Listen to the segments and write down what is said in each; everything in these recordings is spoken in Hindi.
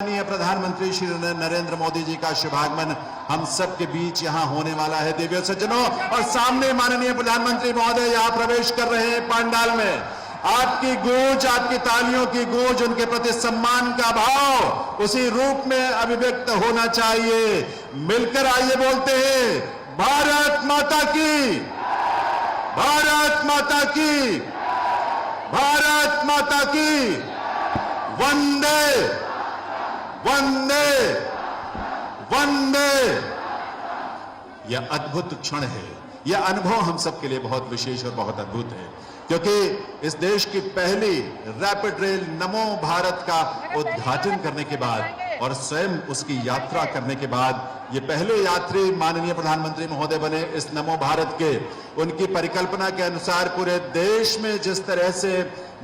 माननीय प्रधानमंत्री श्री नरेंद्र मोदी जी का शुभागमन हम सब के बीच यहां होने वाला है देवियों सज्जनों। और सामने माननीय प्रधानमंत्री महोदय यहां प्रवेश कर रहे हैं पंडाल में। आपकी गूंज, आपकी तालियों की गूंज उनके प्रति सम्मान का भाव उसी रूप में अभिव्यक्त होना चाहिए। मिलकर आइए बोलते हैं, भारत माता की, भारत माता की, भारत माता की, वंदे वंदे वंदे। यह अद्भुत क्षण है, यह अनुभव हम सबके लिए बहुत विशेष और बहुत अद्भुत है, क्योंकि इस देश की पहली रैपिड रेल नमो भारत का उद्घाटन करने के बाद और स्वयं उसकी यात्रा करने के बाद ये पहले यात्री माननीय प्रधानमंत्री महोदय बने इस नमो भारत के। उनकी परिकल्पना के अनुसार पूरे देश में जिस तरह से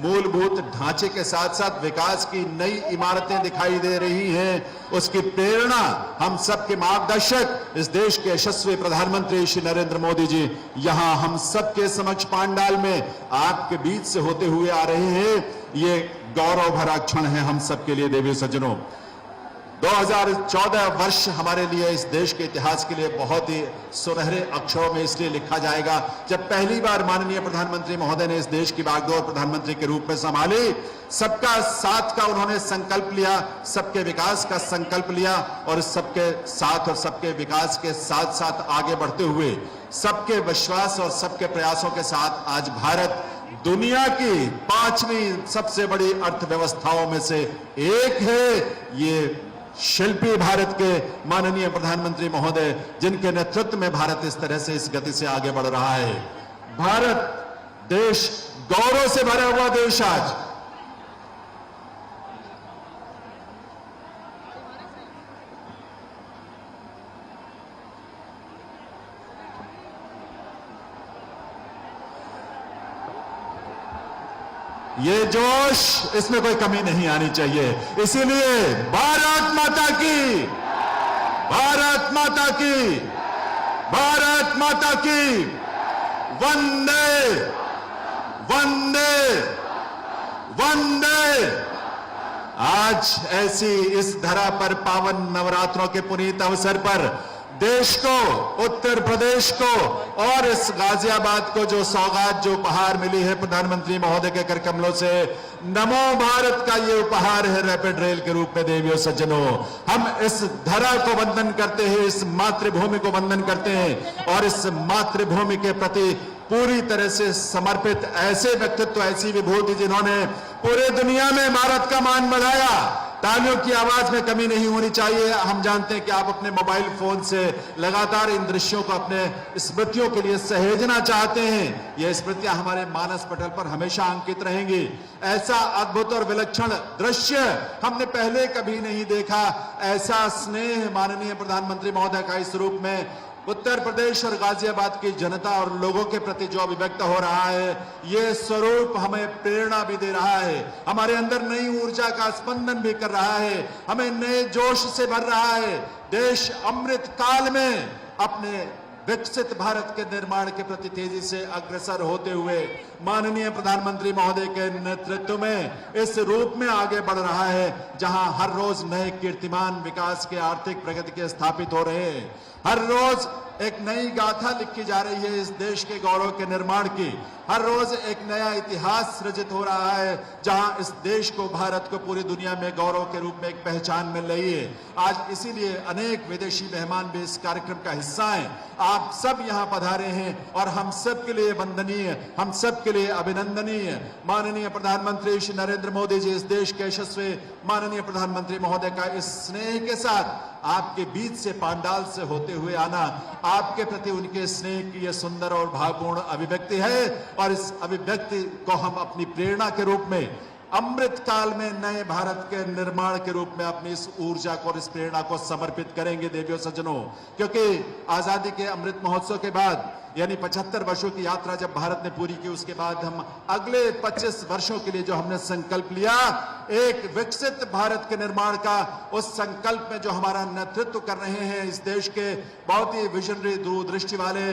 मूलभूत ढांचे के साथ साथ विकास की नई इमारतें दिखाई दे रही हैं, उसकी प्रेरणा हम सबके मार्गदर्शक इस देश के यशस्वी प्रधानमंत्री श्री नरेंद्र मोदी जी यहां हम सबके समक्ष पंडाल में आपके बीच से होते हुए आ रहे हैं। ये गौरव भरा क्षण है हम सबके लिए देवी सज्जनों। 2014 वर्ष हमारे लिए इस देश के इतिहास के लिए बहुत ही सुनहरे अक्षरों में इसलिए लिखा जाएगा जब पहली बार माननीय प्रधानमंत्री महोदय ने इस देश की बागडोर प्रधानमंत्री के रूप में संभाली। सबका साथ का उन्होंने संकल्प लिया, सबके विकास का संकल्प लिया और सबके साथ और सबके विकास के साथ साथ आगे बढ़ते हुए सबके विश्वास और सबके प्रयासों के साथ आज भारत दुनिया की 5वीं सबसे बड़ी अर्थव्यवस्थाओं में से एक है। ये शिल्पी भारत के माननीय प्रधानमंत्री महोदय जिनके नेतृत्व में भारत इस तरह से इस गति से आगे बढ़ रहा है। भारत देश, गौरव से भरा हुआ देश आज ये जोश, इसमें कोई कमी नहीं आनी चाहिए। इसीलिए भारत माता की, भारत माता की, भारत माता की, वंदे वंदे वंदे। आज ऐसी इस धरा पर पावन नवरात्रों के पुनीत अवसर पर देश को, उत्तर प्रदेश को और इस गाजियाबाद को जो सौगात, जो उपहार मिली है प्रधानमंत्री महोदय के कर कमलों से, नमो भारत का ये उपहार है रैपिड रेल के रूप में देवियों सज्जनों। हम इस धरा को वंदन करते हैं, इस मातृभूमि को वंदन करते हैं और इस मातृभूमि के प्रति पूरी तरह से समर्पित ऐसे व्यक्तित्व, ऐसी विभूति जिन्होंने पूरे दुनिया में भारत का मान बढ़ाया। तालियों की आवाज में कमी नहीं होनी चाहिए। हम जानते हैं कि आप अपने मोबाइल फोन से लगातार इन दृश्यों को अपने स्मृतियों के लिए सहेजना चाहते हैं। ये स्मृतियां हमारे मानस पटल पर हमेशा अंकित रहेंगी। ऐसा अद्भुत और विलक्षण दृश्य हमने पहले कभी नहीं देखा। ऐसा स्नेह माननीय प्रधानमंत्री महोदय का इस रूप में उत्तर प्रदेश और गाजियाबाद की जनता और लोगों के प्रति जो अभिव्यक्त हो रहा है, ये स्वरूप हमें प्रेरणा भी दे रहा है, हमारे अंदर नई ऊर्जा का स्पंदन भी कर रहा है, हमें नए जोश से भर रहा है। देश अमृत काल में अपने विकसित भारत के निर्माण के प्रति तेजी से अग्रसर होते हुए माननीय प्रधानमंत्री महोदय के नेतृत्व में इस रूप में आगे बढ़ रहा है, जहां हर रोज नए कीर्तिमान विकास के, आर्थिक प्रगति के स्थापित हो रहे हैं। हर रोज एक नई गाथा लिखी जा रही है इस देश के गौरव के निर्माण की। हर रोज एक नया इतिहास सृजित हो रहा है, जहां इस देश को, भारत को पूरी दुनिया में गौरव के रूप में एक पहचान मिल रही है। आज इसीलिए अनेक विदेशी मेहमान भी इस कार्यक्रम का हिस्सा हैं। आप सब यहां पधारे हैं और हम सब के लिए वंदनीय, हम सब के लिए अभिनंदनीय माननीय प्रधानमंत्री श्री नरेंद्र मोदी जी, इस देश के यशस्वी माननीय प्रधानमंत्री महोदय का इस स्नेह के साथ आपके बीच से पंडाल से होते हुए आना, आपके प्रति उनके स्नेह की यह सुंदर और भावपूर्ण अभिव्यक्ति है। और इस अभिव्यक्ति को हम अपनी प्रेरणा के रूप में, अमृत काल में नए भारत के निर्माण के रूप में अपनी इस ऊर्जा को और इस प्रेरणा को समर्पित करेंगे देवियों सज्जनों। क्योंकि आजादी के अमृत महोत्सव के बाद यानी 75 वर्षों की यात्रा जब भारत ने पूरी की, उसके बाद हम अगले 25 वर्षों के लिए जो हमने संकल्प लिया, एक विकसित भारत के निर्माण का, उस संकल्प में जो हमारा नेतृत्व कर रहे हैं इस देश के बहुत ही विजनरी, दूरदृष्टि वाले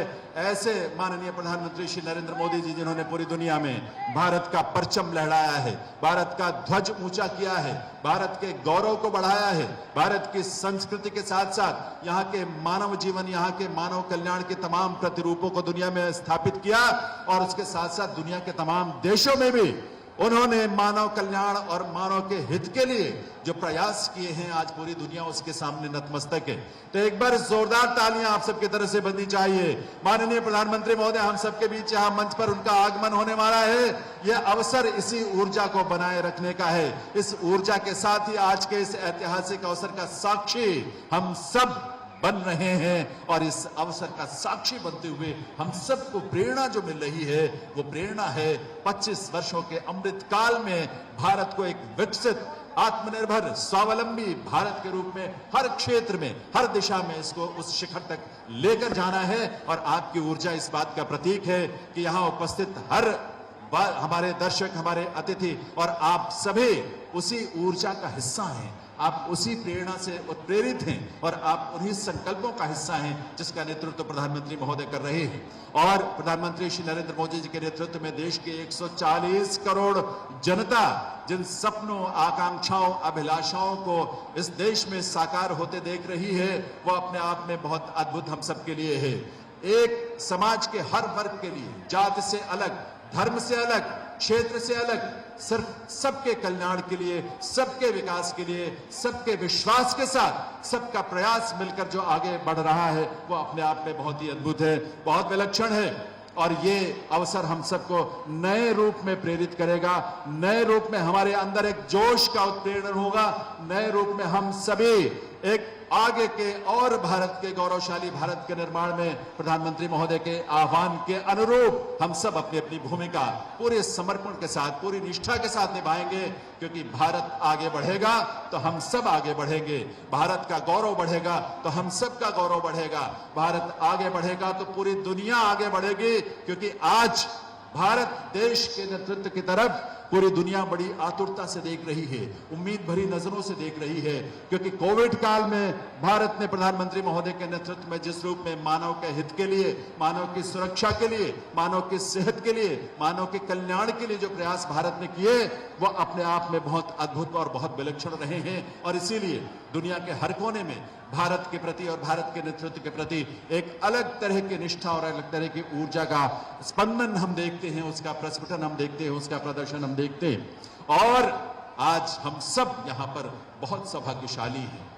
ऐसे माननीय प्रधानमंत्री श्री नरेंद्र मोदी जी, जिन्होंने पूरी दुनिया में भारत का परचम लहराया है, भारत का ध्वज ऊंचा किया है, भारत के गौरव को बढ़ाया है, भारत की संस्कृति के साथ साथ यहाँ के मानव जीवन, यहाँ के मानव कल्याण के तमाम प्रतिरूपों को दुनिया में स्थापित किया, और उसके साथ साथ दुनिया के तमाम देशों में भी उन्होंने मानव कल्याण और मानव के हित के लिए जो प्रयास किए हैं, आज पूरी दुनिया उसके सामने नतमस्तक है। तो एक बार जोरदार तालियां आप सबकी तरफ से बननी चाहिए। माननीय प्रधानमंत्री महोदय हम सबके बीच यहाँ मंच पर उनका आगमन होने वाला है। यह अवसर इसी ऊर्जा को बनाए रखने का है। इस ऊर्जा के साथ ही आज के इस ऐतिहासिक अवसर का साक्षी हम सब बन रहे हैं, और इस अवसर का साक्षी बनते हुए हम सबको प्रेरणा जो मिल रही है, वो प्रेरणा है 25 वर्षों के अमृत काल में भारत को एक विकसित, आत्मनिर्भर, स्वावलंबी भारत के रूप में हर क्षेत्र में, हर दिशा में इसको उस शिखर तक लेकर जाना है। और आपकी ऊर्जा इस बात का प्रतीक है कि यहाँ उपस्थित हर हमारे दर्शक, हमारे अतिथि और आप सभी उसी ऊर्जा का हिस्सा हैं। आप उसी प्रेरणा से उत्प्रेरित हैं और आप उन्हीं संकल्पों का हिस्सा हैं जिसका नेतृत्व प्रधानमंत्री महोदय कर रहे हैं। और प्रधानमंत्री श्री नरेंद्र मोदी जी के नेतृत्व में देश के 140 करोड़ जनता जिन सपनों, आकांक्षाओं, अभिलाषाओं को इस देश में साकार होते देख रही है, वो अपने आप में बहुत अद्भुत हम सबके लिए है। एक समाज के हर वर्ग के लिए, जाति से अलग, धर्म से अलग, क्षेत्र से अलग, सिर्फ सबके कल्याण के लिए, सबके विकास के लिए, सबके विश्वास के साथ, सबका प्रयास मिलकर जो आगे बढ़ रहा है, वो अपने आप में बहुत ही अद्भुत है, बहुत विलक्षण है। और ये अवसर हम सबको नए रूप में प्रेरित करेगा, नए रूप में हमारे अंदर एक जोश का उत्प्रेरण होगा, नए रूप में हम सभी एक आगे के और भारत के, गौरवशाली भारत के निर्माण में प्रधानमंत्री महोदय के आह्वान के अनुरूप हम सब अपनी अपनी भूमिका पूरे समर्पण के साथ, पूरी निष्ठा के साथ निभाएंगे। क्योंकि भारत आगे बढ़ेगा तो हम सब आगे बढ़ेंगे, भारत का गौरव बढ़ेगा तो हम सब का गौरव बढ़ेगा, भारत आगे बढ़ेगा तो पूरी दुनिया आगे बढ़ेगी। क्योंकि आज भारत देश के नेतृत्व की तरफ पूरी दुनिया बड़ी आतुरता से देख रही है, उम्मीद भरी नजरों से देख रही है। क्योंकि कोविड काल में भारत ने प्रधानमंत्री महोदय के नेतृत्व में जिस रूप में मानव के हित के लिए, मानव की सुरक्षा के लिए, मानव की सेहत के लिए, मानव के कल्याण के लिए जो प्रयास भारत ने किए, वो अपने आप में बहुत अद्भुत और बहुत विलक्षण रहे हैं। और इसीलिए दुनिया के हर कोने में भारत के प्रति और भारत के नेतृत्व के प्रति एक अलग तरह की निष्ठा और अलग तरह की ऊर्जा का स्पंदन हम देखते हैं, उसका प्रस्फुटन हम देखते हैं, उसका प्रदर्शन हम देखते हैं। और आज हम सब यहाँ पर बहुत सौभाग्यशाली हैं।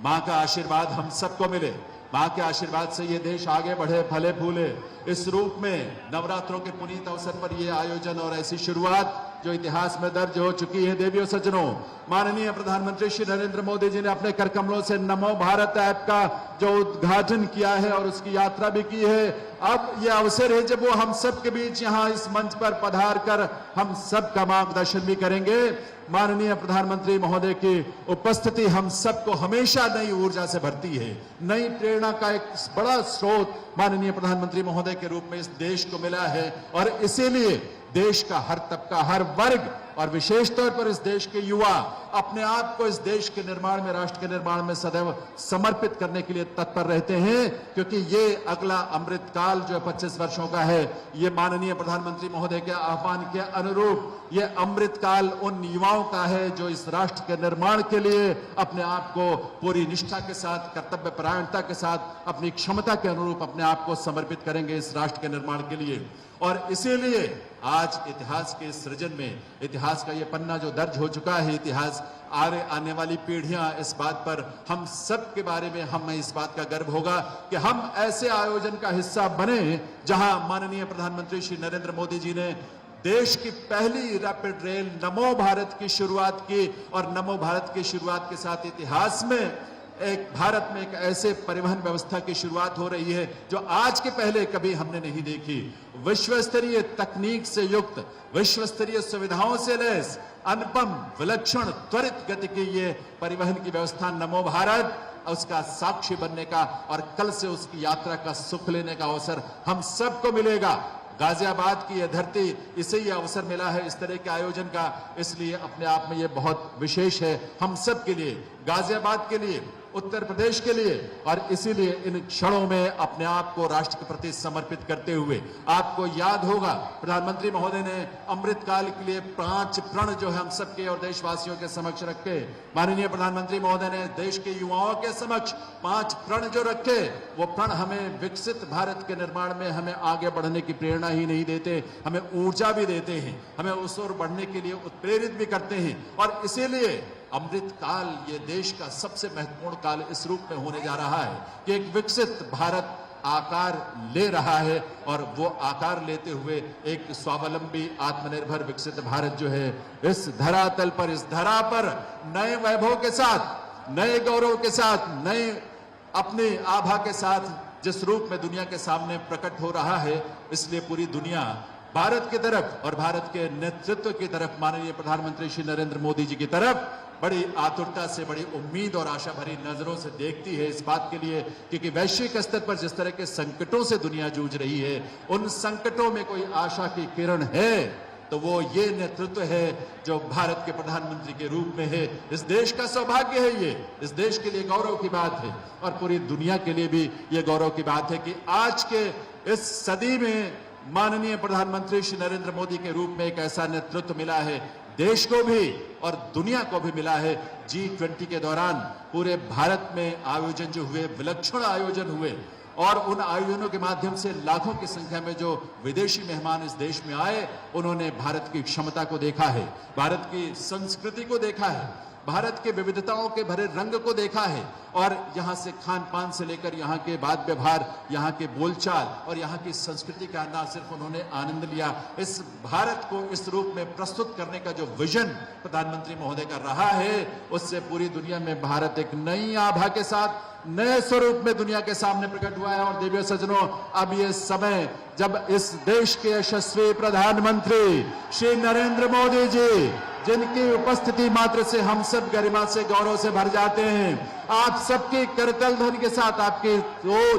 माँ का आशीर्वाद हम सबको मिले, माँ के आशीर्वाद से ये देश आगे बढ़े, फले फूले। इस रूप में नवरात्रों के पुनीत अवसर पर ये आयोजन और ऐसी शुरुआत जो इतिहास में दर्ज हो चुकी है। देवियों सज्जनों, माननीय प्रधानमंत्री श्री नरेंद्र मोदी जी ने अपने कर कमलों से नमो भारत ऐप का जो उद्घाटन किया है और उसकी यात्रा भी की है। अब यह अवसर है जब वो हम सब के बीच यहाँ इस मंच पर पधार कर हम सब का मार्गदर्शन भी करेंगे। माननीय प्रधानमंत्री महोदय की उपस्थिति हम सबको हमेशा नई ऊर्जा से भरती है, नई प्रेरणा का एक बड़ा स्रोत माननीय प्रधानमंत्री महोदय के रूप में इस देश को मिला है। और इसीलिए देश का हर तबका, हर वर्ग और विशेष तौर पर इस देश के युवा अपने आप को इस देश के निर्माण में, राष्ट्र के निर्माण में सदैव समर्पित करने के लिए तत्पर रहते हैं। क्योंकि ये अगला अमृत काल जो 25 वर्षों का है, ये माननीय प्रधानमंत्री महोदय के आह्वान के अनुरूप ये अमृत काल उन युवाओं का है जो इस राष्ट्र के निर्माण के लिए अपने आप को पूरी निष्ठा के साथ, कर्तव्य परायणता के साथ, अपनी क्षमता के अनुरूप अपने आप को समर्पित करेंगे इस राष्ट्र के निर्माण के लिए। और इसीलिए आज इतिहास के सृजन में, इतिहास का ये पन्ना जो दर्ज हो चुका है, इतिहास आने वाली पीढ़ियां इस बात पर, हम सब के बारे में हमें इस बात का गर्व होगा कि हम ऐसे आयोजन का हिस्सा बने जहां माननीय प्रधानमंत्री श्री नरेंद्र मोदी जी ने देश की पहली रैपिड रेल नमो भारत की शुरुआत की। और नमो भारत की शुरुआत के साथ इतिहास में एक भारत में एक ऐसे परिवहन व्यवस्था की शुरुआत हो रही है जो आज के पहले कभी हमने नहीं देखी। विश्व स्तरीय तकनीक से युक्त, विश्व स्तरीय सुविधाओं से लैस, अनुपम, विलक्षण, त्वरित गति की ये परिवहन की व्यवस्था नमो भारत उसका साक्षी बनने का और कल से उसकी यात्रा का सुख लेने का अवसर हम सबको मिलेगा। गाजियाबाद की यह धरती, इसे ये अवसर मिला है इस तरह के आयोजन का, इसलिए अपने आप में ये बहुत विशेष है हम सब के लिए, गाजियाबाद के लिए, उत्तर प्रदेश के लिए। और इसीलिए इन क्षणों में अपने आप को राष्ट्र के प्रति समर्पित करते हुए, आपको याद होगा प्रधानमंत्री महोदय ने अमृत काल के लिए 5 प्रण जो है हम सबके और देशवासियों के समक्ष रखे। माननीय प्रधानमंत्री महोदय ने देश के युवाओं के समक्ष 5 प्रण जो रखे, वो प्रण हमें विकसित भारत के निर्माण में हमें आगे बढ़ने की प्रेरणा ही नहीं देते, हमें ऊर्जा भी देते हैं, हमें उस ओर बढ़ने के लिए उत्प्रेरित भी करते हैं। और इसीलिए अमृत काल ये देश का सबसे महत्वपूर्ण काल इस रूप में होने जा रहा है कि एक विकसित भारत आकार ले रहा है, और वो आकार लेते हुए एक स्वावलंबी आत्मनिर्भर विकसित भारत जो है इस धरातल पर, इस धरा पर नए वैभव के साथ, नए गौरव के साथ, नए अपनी आभा के साथ जिस रूप में दुनिया के सामने प्रकट हो रहा है, इसलिए पूरी दुनिया भारत की तरफ और भारत के नेतृत्व की तरफ, माननीय प्रधानमंत्री श्री नरेंद्र मोदी जी की तरफ बड़ी आतुरता से, बड़ी उम्मीद और आशा भरी नजरों से देखती है इस बात के लिए, क्योंकि वैश्विक स्तर पर जिस तरह के संकटों से दुनिया जूझ रही है, उन संकटों में कोई आशा की किरण है तो वो ये नेतृत्व है जो भारत के प्रधानमंत्री के रूप में है। इस देश का सौभाग्य है, ये इस देश के लिए गौरव की बात है और पूरी दुनिया के लिए भी ये गौरव की बात है कि आज के इस सदी में माननीय प्रधानमंत्री श्री नरेंद्र मोदी के रूप में एक ऐसा नेतृत्व मिला है, देश को भी और दुनिया को भी मिला है। G20 के दौरान पूरे भारत में आयोजन जो हुए, विलक्षण आयोजन हुए, और उन आयोजनों के माध्यम से लाखों की संख्या में जो विदेशी मेहमान इस देश में आए, उन्होंने भारत की क्षमता को देखा है, भारत की संस्कृति को देखा है, भारत के विविधताओं के भरे रंग को देखा है, और यहाँ से खान पान से लेकर यहाँ के बात व्यवहार, यहाँ के बोलचाल और यहाँ की संस्कृति का न सिर्फ उन्होंने आनंद लिया, इस भारत को इस रूप में प्रस्तुत करने का जो विजन प्रधानमंत्री महोदय का रहा है, उससे पूरी दुनिया में भारत एक नई आभा के साथ, नए स्वरूप में दुनिया के सामने प्रकट हुआ है। और देवियों सज्जनों, अब ये समय जब इस देश के यशस्वी प्रधानमंत्री श्री नरेंद्र मोदी जी, जिनकी उपस्थिति मात्र से हम सब गरिमा से, गौरव से भर जाते हैं, आप सबके करतल ध्वनि के साथ, आपके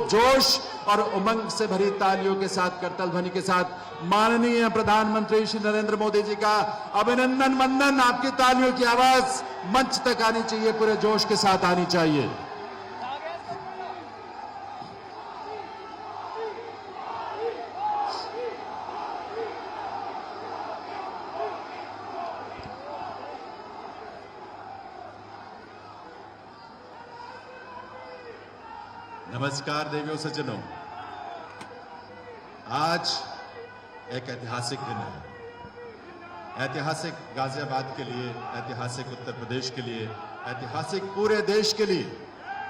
जोश और उमंग से भरी तालियों के साथ, करतल ध्वनि के साथ माननीय प्रधानमंत्री श्री नरेंद्र मोदी जी का अभिनंदन वंदन, आपकी तालियों की आवाज मंच तक आनी चाहिए, पूरे जोश के साथ आनी चाहिए। नमस्कार देवियों सज्जनों, आज एक ऐतिहासिक दिन है, ऐतिहासिक गाजियाबाद के लिए, ऐतिहासिक उत्तर प्रदेश के लिए, ऐतिहासिक पूरे देश के लिए,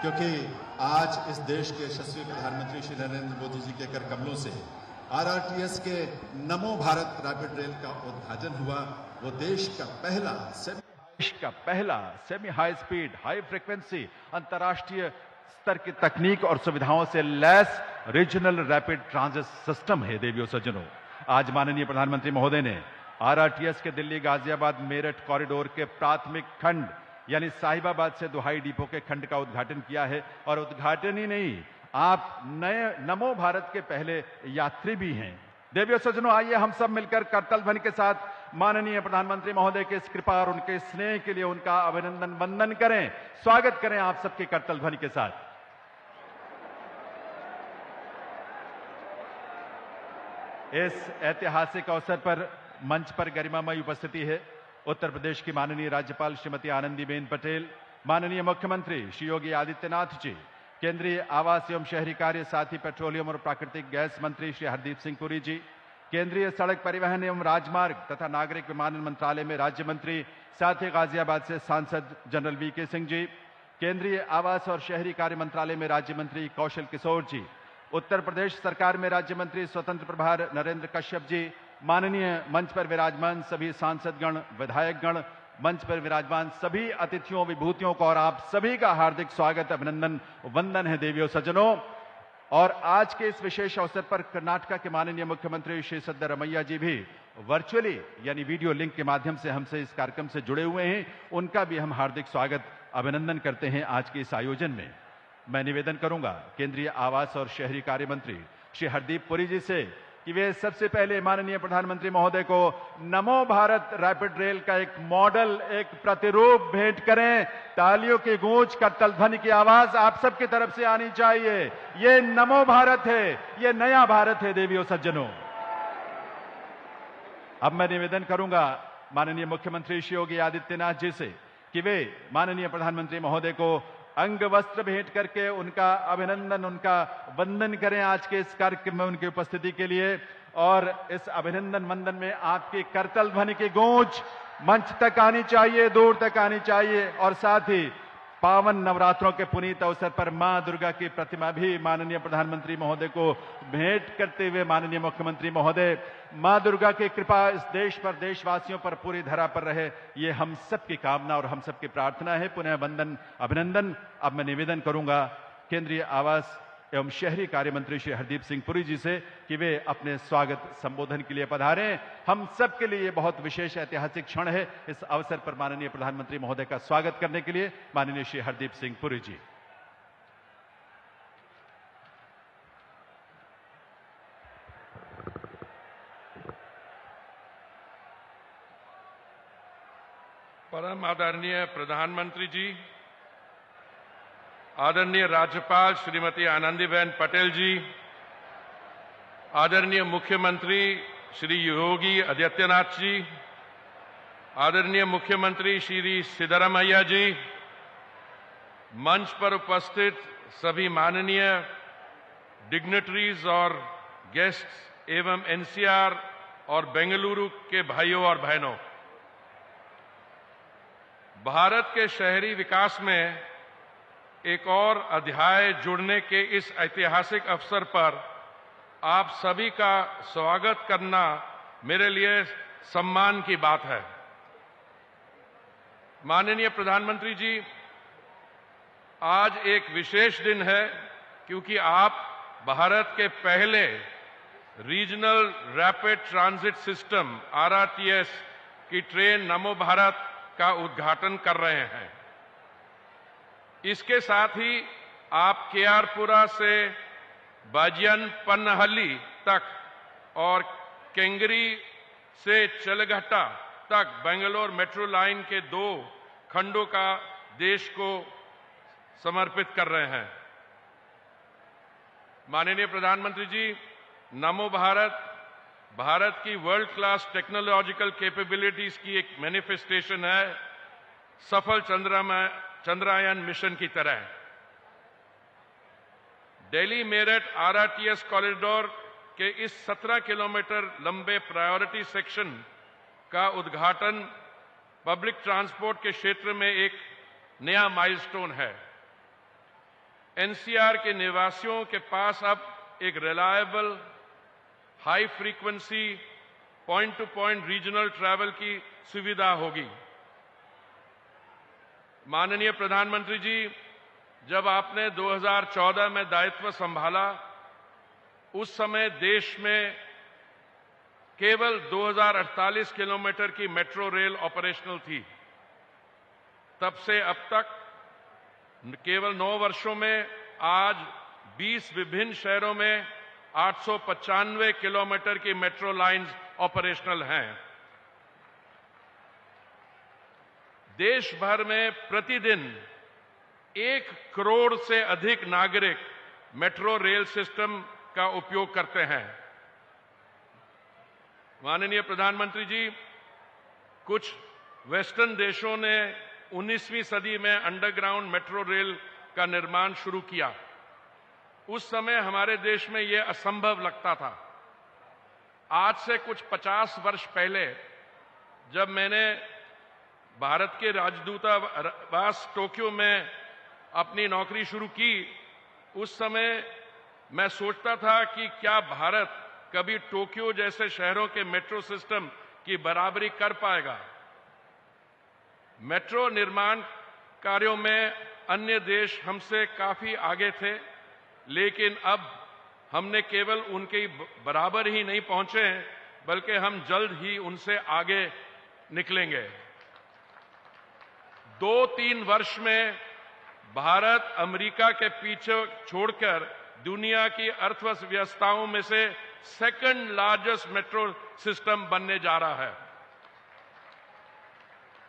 क्योंकि आज इस देश के यशस्वी प्रधानमंत्री श्री नरेंद्र मोदी जी के कर कमलों से RRTS के नमो भारत रैपिड रेल का उद्घाटन हुआ। वो देश का पहला semi high speed, high frequency, अंतर्राष्ट्रीय स्तर की तकनीक और सुविधाओं से lace regional rapid transit system है। देवियों सज्जनों, आज माननीय प्रधानमंत्री महोदय ने RRTS के दिल्ली गाजियाबाद मेरठ कॉरिडोर के प्राथमिक खंड यानी साहिबाबाद से दुहाई डिपो के खंड का उद्घाटन किया है। और उद्घाटन ही नहीं, आप नए नमो भारत के पहले यात्री भी हैं। देवियों सज्जनों, आइए हम सब मिलकर करतल ध्वनि के साथ माननीय प्रधानमंत्री महोदय के इस कृपा और उनके स्नेह के लिए उनका अभिनंदन वंदन करें, स्वागत करें आप सबके करतल ध्वनि के साथ। इस ऐतिहासिक अवसर पर मंच पर गरिमामयी उपस्थिति है उत्तर प्रदेश की माननीय राज्यपाल श्रीमती आनंदीबेन पटेल, माननीय मुख्यमंत्री श्री योगी आदित्यनाथ जी, केंद्रीय आवास एवं शहरी कार्य, साथ ही पेट्रोलियम और प्राकृतिक गैस मंत्री श्री हरदीप सिंह पुरी जी, केंद्रीय सड़क परिवहन एवं राजमार्ग तथा नागरिक विमानन मंत्रालय में राज्य मंत्री, साथ ही गाजियाबाद से सांसद जनरल VK सिंह जी, केंद्रीय आवास और शहरी कार्य मंत्रालय में राज्य मंत्री कौशल किशोर जी, उत्तर प्रदेश सरकार में राज्य मंत्री स्वतंत्र प्रभार नरेंद्र कश्यप जी, माननीय मंच पर विराजमान सभी सांसदगण, विधायकगण, मंच पर विराजमान सभी अतिथियों, विभूतियों को और आप सभी का हार्दिक स्वागत, अभिनंदन, वंदन है। देवियों सज्जनों, और आज के इस विशेष अवसर पर कर्नाटका के माननीय मुख्यमंत्री श्री सिद्धरमैया जी भी वर्चुअली यानी वीडियो लिंक के माध्यम से हमसे इस कार्यक्रम से जुड़े हुए हैं। उनका भी हम हार्दिक स्वागत, अभिनंदन करते हैं आज के इस आयोजन में। मैं निवेदन करूंगा केंद्रीय आवास और शहरी कार्य मंत्री श्री हरदीप पुरी जी से कि वे सबसे पहले माननीय प्रधानमंत्री महोदय को नमो भारत रैपिड रेल का एक मॉडल, एक प्रतिरूप भेंट करें। तालियों की गूंज, करतल ध्वनि की आवाज आप सबकी तरफ से आनी चाहिए। ये नमो भारत है, ये नया भारत है देवियों सज्जनों। अब मैं निवेदन करूंगा माननीय मुख्यमंत्री श्री योगी आदित्यनाथ जी से कि वे माननीय प्रधानमंत्री महोदय को अंग वस्त्र भेंट करके उनका अभिनंदन, उनका वंदन करें आज के इस कार्यक्रम में उनकी उपस्थिति के लिए। और इस अभिनंदन वंदन में आपकी करतल ध्वनि की गूंज मंच तक आनी चाहिए, दूर तक आनी चाहिए। और साथ ही पावन नवरात्रों के पुनीत अवसर पर मां दुर्गा की प्रतिमा भी माननीय प्रधानमंत्री महोदय को भेंट करते हुए माननीय मुख्यमंत्री महोदय, मां दुर्गा की कृपा इस देश पर, देशवासियों पर, पूरी धरा पर रहे, ये हम सबकी कामना और हम सबकी प्रार्थना है। पुनः वंदन, अभिनंदन। अब मैं निवेदन करूंगा केंद्रीय आवास एवं शहरी कार्य मंत्री श्री हरदीप सिंह पुरी जी से कि वे अपने स्वागत संबोधन के लिए पधारें। हम सब के लिए बहुत विशेष ऐतिहासिक क्षण है इस अवसर पर माननीय प्रधानमंत्री महोदय का स्वागत करने के लिए माननीय श्री हरदीप सिंह पुरी जी। परम आदरणीय प्रधानमंत्री जी, आदरणीय राज्यपाल श्रीमती आनंदीबेन पटेल जी, आदरणीय मुख्यमंत्री श्री योगी आदित्यनाथ जी, आदरणीय मुख्यमंत्री श्री सिद्धरामैया जी, मंच पर उपस्थित सभी माननीय डिग्नेटरीज और गेस्ट्स एवं एनसीआर और बेंगलुरु के भाइयों और बहनों, भारत के शहरी विकास में एक और अध्याय जुड़ने के इस ऐतिहासिक अवसर पर आप सभी का स्वागत करना मेरे लिए सम्मान की बात है। माननीय प्रधानमंत्री जी, आज एक विशेष दिन है क्योंकि आप भारत के पहले regional rapid transit system RRTS की ट्रेन नमो भारत का उद्घाटन कर रहे हैं। इसके साथ ही आप केआरपुरा से बाजियनपन्नहल्ली तक और केंगरी से चलघट्टा तक बेंगलोर मेट्रो लाइन के 2 खंडों का देश को समर्पित कर रहे हैं। माननीय प्रधानमंत्री जी, नमो भारत भारत की वर्ल्ड क्लास टेक्नोलॉजिकल कैपेबिलिटीज की एक मैनिफेस्टेशन है, सफल चंद्रयान मिशन की तरह। दिल्ली मेरठ RRTS कॉरिडोर के इस 17 किलोमीटर लंबे प्रायोरिटी सेक्शन का उद्घाटन पब्लिक ट्रांसपोर्ट के क्षेत्र में एक नया माइलस्टोन है। NCR के निवासियों के पास अब एक reliable, high frequency, point two point regional travel की सुविधा होगी। माननीय प्रधानमंत्री जी, जब आपने 2014 में दायित्व संभाला, उस समय देश में केवल 2048 किलोमीटर की मेट्रो रेल ऑपरेशनल थी। तब से अब तक केवल 9 वर्षों में आज 20 विभिन्न शहरों में 895 किलोमीटर की मेट्रो लाइंस ऑपरेशनल हैं। देश भर में प्रतिदिन 1 करोड़ से अधिक नागरिक मेट्रो रेल सिस्टम का उपयोग करते हैं। माननीय प्रधानमंत्री जी, कुछ वेस्टर्न देशों ने 19वीं सदी में अंडरग्राउंड मेट्रो रेल का निर्माण शुरू किया। उस समय हमारे देश में यह असंभव लगता था। आज से कुछ 50 वर्ष पहले जब मैंने भारत के राजदूतावास टोक्यो में अपनी नौकरी शुरू की, उस समय मैं सोचता था कि क्या भारत कभी टोक्यो जैसे शहरों के मेट्रो सिस्टम की बराबरी कर पाएगा। मेट्रो निर्माण कार्यों में अन्य देश हमसे काफी आगे थे, लेकिन अब हमने केवल उनके बराबर ही नहीं पहुंचे, बल्कि हम जल्द ही उनसे आगे निकलेंगे। 2-3 वर्ष में भारत अमेरिका के पीछे छोड़कर दुनिया की अर्थव्यवस्थाओं में से सेकंड लार्जेस्ट मेट्रो सिस्टम बनने जा रहा है।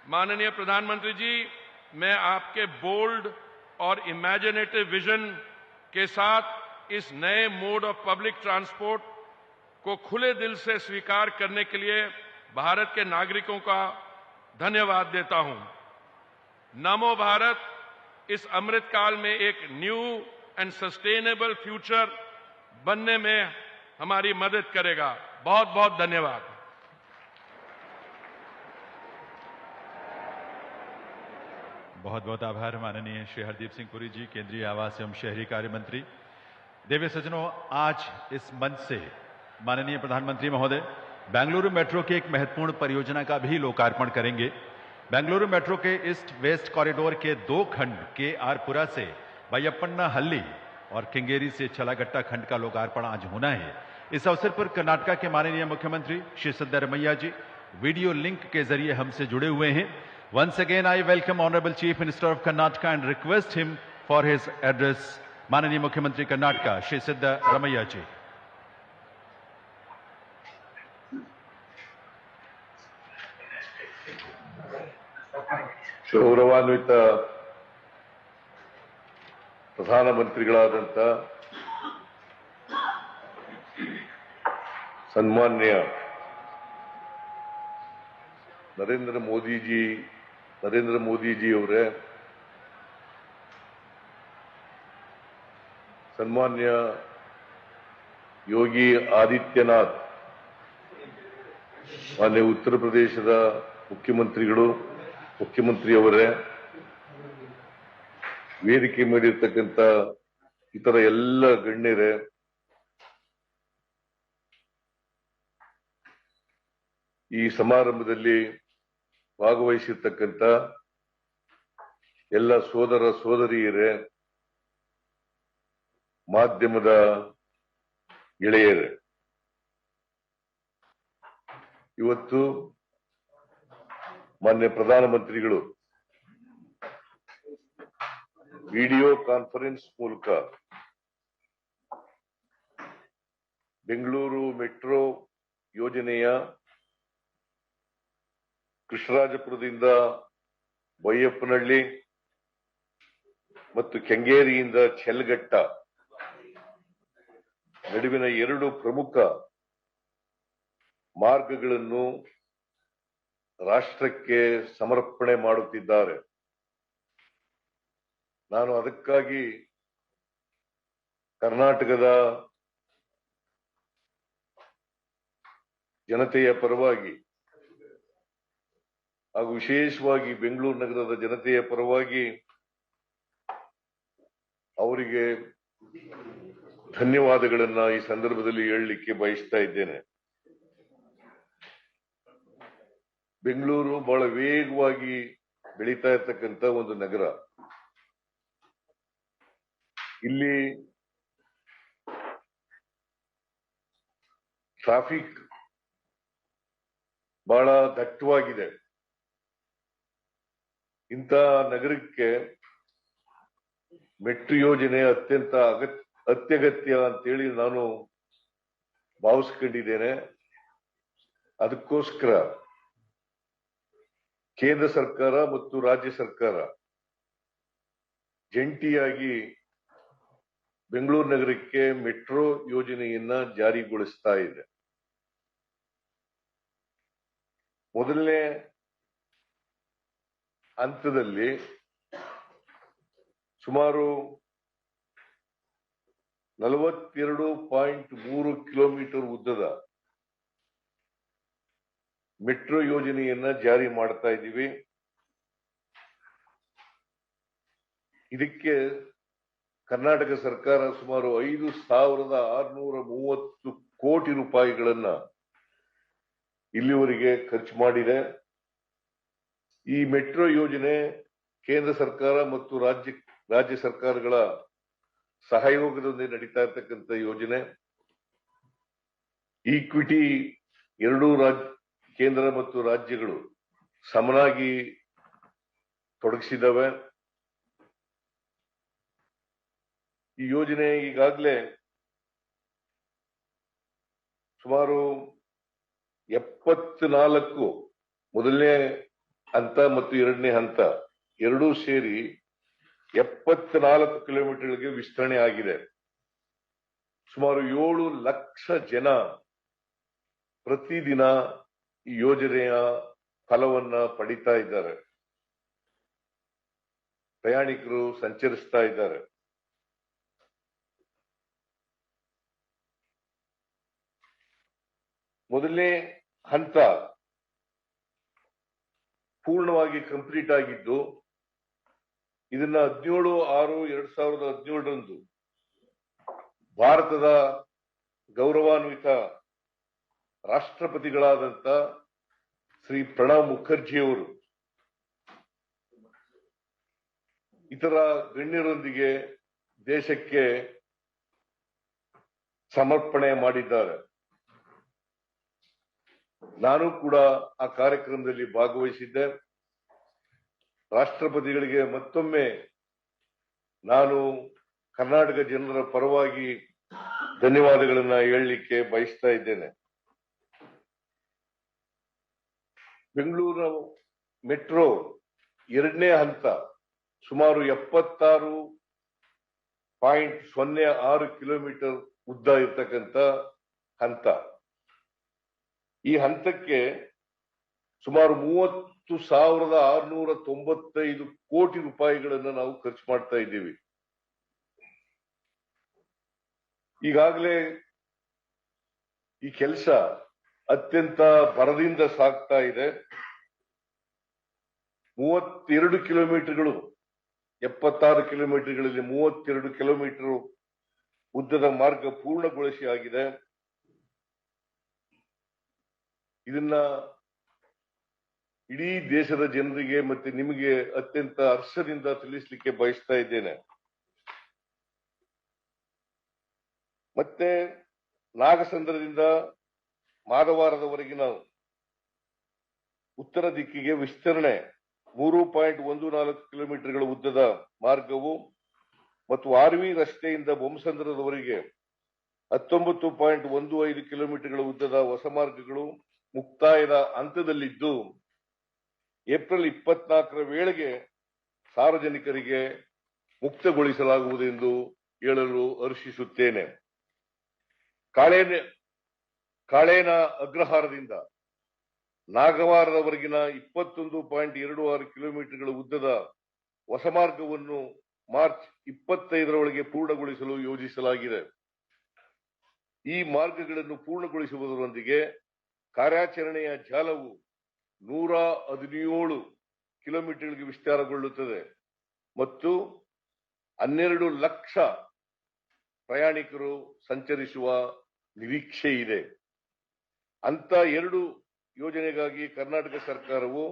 माननीय प्रधानमंत्री जी, मैं आपके बोल्ड और इमेजिनेटिव विजन के साथ इस नए मोड ऑफ पब्लिक ट्रांसपोर्ट को खुले दिल से स्वीकार करने के लिए भारत के नागरिकों का धन्यवाद देता हूं। नमो भारत इस अमृत काल में एक न्यू एंड सस्टेनेबल फ्यूचर बनने में हमारी मदद करेगा। बहुत बहुत धन्यवाद। बहुत बहुत आभार माननीय श्री हरदीप सिंह पुरी जी, केंद्रीय आवास एवं शहरी कार्य मंत्री। देवी सज्जनों, आज इस मंच से माननीय प्रधानमंत्री महोदय बेंगलुरु मेट्रो की एक महत्वपूर्ण परियोजना का भी लोकार्पण करेंगे। बेंगलुरु मेट्रो के ईस्ट वेस्ट कॉरिडोर के 2 खंड के आरपुरा से बयप्पन्ना हल्ली और केंगेरी से चलागट्टा खंड का लोकार्पण आज होना है। इस अवसर पर कर्नाटका के माननीय मुख्यमंत्री श्री सिद्धरमैया जी वीडियो लिंक के जरिए हमसे जुड़े हुए हैं। Once again, I welcome Honorable Chief Minister of Karnataka and request him for his address. माननीय मुख्यमंत्री कर्नाटका श्री सिद्धरमैया जी। ಗೌರವಾನ್ವಿತ ಪ್ರಧಾನಮಂತ್ರಿಗಳಾದಂಥ ಸನ್ಮಾನ್ಯ ನರೇಂದ್ರ ಮೋದಿಜಿ ಅವರೇ, ಸನ್ಮಾನ್ಯ ಯೋಗಿ ಆದಿತ್ಯನಾಥ್, ಮಾನ್ಯ ಉತ್ತರ ಪ್ರದೇಶದ ಮುಖ್ಯಮಂತ್ರಿಯವರೇ, ವೇದಿಕೆ ಮಾಡಿರ್ತಕ್ಕಂಥ ಇತರ ಎಲ್ಲ ಗಣ್ಯರೇ, ಈ ಸಮಾರಂಭದಲ್ಲಿ ಭಾಗವಹಿಸಿರ್ತಕ್ಕಂಥ ಎಲ್ಲ ಸೋದರ ಸೋದರಿಯರೇ, ಮಾಧ್ಯಮದ ಗೆಳೆಯರೇ, ಇವತ್ತು ಮಾನ್ಯ ಪ್ರಧಾನಮಂತ್ರಿಗಳು ವಿಡಿಯೋ ಕಾನ್ಫರೆನ್ಸ್ ಮೂಲಕ ಬೆಂಗಳೂರು ಮೆಟ್ರೋ ಯೋಜನೆಯ ಕೃಷ್ಣರಾಜಪುರದಿಂದ ಬೈಯಪ್ಪನಹಳ್ಳಿ ಮತ್ತು ಕೆಂಗೇರಿಯಿಂದ ಚೆಲ್ಗಟ್ಟ ನಡುವಿನ 2 ಪ್ರಮುಖ ಮಾರ್ಗಗಳನ್ನು ರಾಷ್ಟ್ರಕ್ಕೆ ಸಮರ್ಪಣೆ ಮಾಡುತ್ತಿದ್ದಾರೆ. ನಾನು ಅದಕ್ಕಾಗಿ ಕರ್ನಾಟಕದ ಜನತೆಯ ಪರವಾಗಿ ಹಾಗೂ ವಿಶೇಷವಾಗಿ ಬೆಂಗಳೂರು ನಗರದ ಜನತೆಯ ಪರವಾಗಿ ಅವರಿಗೆ ಧನ್ಯವಾದಗಳನ್ನ ಈ ಸಂದರ್ಭದಲ್ಲಿ ಹೇಳಲಿಕ್ಕೆ ಬಯಸ್ತಾ ಇದ್ದೇನೆ. ಬೆಂಗಳೂರು ಬಹಳ ವೇಗವಾಗಿ ಬೆಳೀತಾ ಇರ್ತಕ್ಕಂಥ ಒಂದು ನಗರ. ಇಲ್ಲಿ ಟ್ರಾಫಿಕ್ ಬಹಳ ದಟ್ಟವಾಗಿದೆ. ಇಂಥ ನಗರಕ್ಕೆ ಮೆಟ್ರೋ ಯೋಜನೆ ಅತ್ಯಂತ ಅತ್ಯಗತ್ಯ ಅಂತೇಳಿ ನಾನು ಭಾವಿಸ್ಕೊಂಡಿದ್ದೇನೆ. ಅದಕ್ಕೋಸ್ಕರ ಕೇಂದ್ರ ಸರ್ಕಾರ ಮತ್ತು ರಾಜ್ಯ ಸರ್ಕಾರ ಜಂಟಿಯಾಗಿ ಬೆಂಗಳೂರು ನಗರಕ್ಕೆ ಮೆಟ್ರೋ ಯೋಜನೆಯನ್ನ ಜಾರಿಗೊಳಿಸ್ತಾ ಇದೆ. ಮೊದಲನೇ ಹಂತದಲ್ಲಿ ಸುಮಾರು 42.3 ಕಿಲೋಮೀಟರ್ ಉದ್ದದ ಮೆಟ್ರೋ ಯೋಜನೆಯನ್ನ ಜಾರಿ ಮಾಡ್ತಾ ಇದ್ದೀವಿ. ಇದಕ್ಕೆ ಕರ್ನಾಟಕ ಸರ್ಕಾರ ಸುಮಾರು 5,630 ಕೋಟಿ ರೂಪಾಯಿಗಳನ್ನ ಇಲ್ಲಿವರೆಗೆ ಖರ್ಚು ಮಾಡಿದೆ. ಈ ಮೆಟ್ರೋ ಯೋಜನೆ ಕೇಂದ್ರ ಸರ್ಕಾರ ಮತ್ತು ರಾಜ್ಯ ಸರ್ಕಾರಗಳ ಸಹಯೋಗದೊಂದಿಗೆ ನಡೀತಾ ಇರ್ತಕ್ಕಂಥ ಯೋಜನೆ. ಈಕ್ವಿಟಿ ಎರಡೂ ಕೇಂದ್ರ ಮತ್ತು ರಾಜ್ಯಗಳು ಸಮನಾಗಿ ತೊಡಗಿಸಿದವೆ. ಈ ಯೋಜನೆ ಈಗಾಗಲೇ ಸುಮಾರು 74 ಮೊದಲನೇ ಹಂತ ಮತ್ತು ಎರಡನೇ ಹಂತ ಎರಡೂ ಸೇರಿ 74 ಕಿಲೋಮೀಟರ್ಗೆ ವಿಸ್ತರಣೆ ಆಗಿದೆ. ಸುಮಾರು 7 ಲಕ್ಷ ಜನ ಪ್ರತಿದಿನ ಈ ಯೋಜನೆಯ ಫಲವನ್ನ ಪಡಿತಾ ಇದ್ದಾರೆ, ಪ್ರಯಾಣಿಕರು ಸಂಚರಿಸ್ತಾ ಇದ್ದಾರೆ. ಮೊದಲನೇ ಹಂತ ಪೂರ್ಣವಾಗಿ ಕಂಪ್ಲೀಟ್ ಆಗಿದ್ದು ಇದನ್ನ 17/6/2017 ಭಾರತದ ಗೌರವಾನ್ವಿತ ರಾಷ್ಟ್ರಪತಿಗಳಾದಂತ ಶ್ರೀ ಪ್ರಣಬ್ ಮುಖರ್ಜಿಯವರು ಇತರ ಗಣ್ಯರೊಂದಿಗೆ ದೇಶಕ್ಕೆ ಸಮರ್ಪಣೆ ಮಾಡಿದ್ದಾರೆ. ನಾನು ಕೂಡ ಆ ಕಾರ್ಯಕ್ರಮದಲ್ಲಿ ಭಾಗವಹಿಸಿದ್ದೆ. ರಾಷ್ಟ್ರಪತಿಗಳಿಗೆ ಮತ್ತೊಮ್ಮೆ ನಾನು ಕರ್ನಾಟಕ ಜನರ ಪರವಾಗಿ ಧನ್ಯವಾದಗಳನ್ನ ಹೇಳಲಿಕ್ಕೆ ಬಯಸ್ತಾ ಇದ್ದೇನೆ. ಬೆಂಗಳೂರು ಮೆಟ್ರೋ ಎರಡನೇ ಹಂತ ಸುಮಾರು 76.06 ಕಿಲೋಮೀಟರ್ ಉದ್ದ ಇರ್ತಕ್ಕಂಥ ಹಂತ. ಈ ಹಂತಕ್ಕೆ ಸುಮಾರು 30,695 ಕೋಟಿ ರೂಪಾಯಿಗಳನ್ನು ನಾವು ಖರ್ಚು ಮಾಡ್ತಾ ಇದ್ದೀವಿ. ಈಗಾಗಲೇ ಈ ಕೆಲಸ ಅತ್ಯಂತ ಭರದಿಂದ ಸಾಗ್ತಾ ಇದೆ. 32 ಕಿಲೋಮೀಟರ್ಗಳು 76 ಕಿಲೋಮೀಟರ್ಗಳಲ್ಲಿ 32 ಕಿಲೋಮೀಟರ್ ಉದ್ದದ ಮಾರ್ಗ ಪೂರ್ಣಗೊಳಿಸಿ ಆಗಿದೆ. ಇದನ್ನ ಇಡೀ ದೇಶದ ಜನರಿಗೆ ಮತ್ತೆ ನಿಮಗೆ ಅತ್ಯಂತ ಹರ್ಷದಿಂದ ತಿಳಿಸಲಿಕ್ಕೆ ಬಯಸ್ತಾ ಇದ್ದೇನೆ. ಮತ್ತೆ ನಾಗಸಂದ್ರದಿಂದ ಮಾಧವಾರದವರೆಗಿನ ಉತ್ತರ ದಿಕ್ಕಿಗೆ ವಿಸ್ತರಣೆ 3.14 ಕಿಲೋಮೀಟರ್ಗಳ ಉದ್ದದ ಮಾರ್ಗವು ಮತ್ತು ಆರ್ವಿ ರಸ್ತೆಯಿಂದ ಬೊಮ್ಮಸಂದ್ರದವರೆಗೆ 19.15 ಕಿಲೋಮೀಟರ್ಗಳ ಉದ್ದದ ಹೊಸ ಮಾರ್ಗಗಳು ಮುಕ್ತಾಯದ ಹಂತದಲ್ಲಿದ್ದು ಏಪ್ರಿಲ್ 24ರ ವೇಳೆಗೆ ಸಾರ್ವಜನಿಕರಿಗೆ ಮುಕ್ತಗೊಳಿಸಲಾಗುವುದೆಂದು ಹೇಳಲು ಹರ್ಷಿಸುತ್ತೇನೆ. ಕಾಳೇನ ಅಗ್ರಹಾರದಿಂದ ನಾಗವಾರದವರೆಗಿನ 21.26 ಕಿಲೋಮೀಟರ್ಗಳ ಉದ್ದದ ಹೊಸ ಮಾರ್ಗವನ್ನು ಮಾರ್ಚ್ 25ರೊಳಗೆ ಪೂರ್ಣಗೊಳಿಸಲು ಯೋಜಿಸಲಾಗಿದೆ. ಈ ಮಾರ್ಗಗಳನ್ನು ಪೂರ್ಣಗೊಳಿಸುವುದರೊಂದಿಗೆ ಕಾರ್ಯಾಚರಣೆಯ ಜಾಲವು 117 ಕಿಲೋಮೀಟರ್ಗೆ ವಿಸ್ತಾರಗೊಳ್ಳುತ್ತದೆ ಮತ್ತು 12 ಲಕ್ಷ ಪ್ರಯಾಣಿಕರು ಸಂಚರಿಸುವ ನಿರೀಕ್ಷೆ ಇದೆ. ಅಂತ ಎರಡು ಯೋಜನೆಗಾಗಿ ಕರ್ನಾಟಕ ಸರ್ಕಾರವು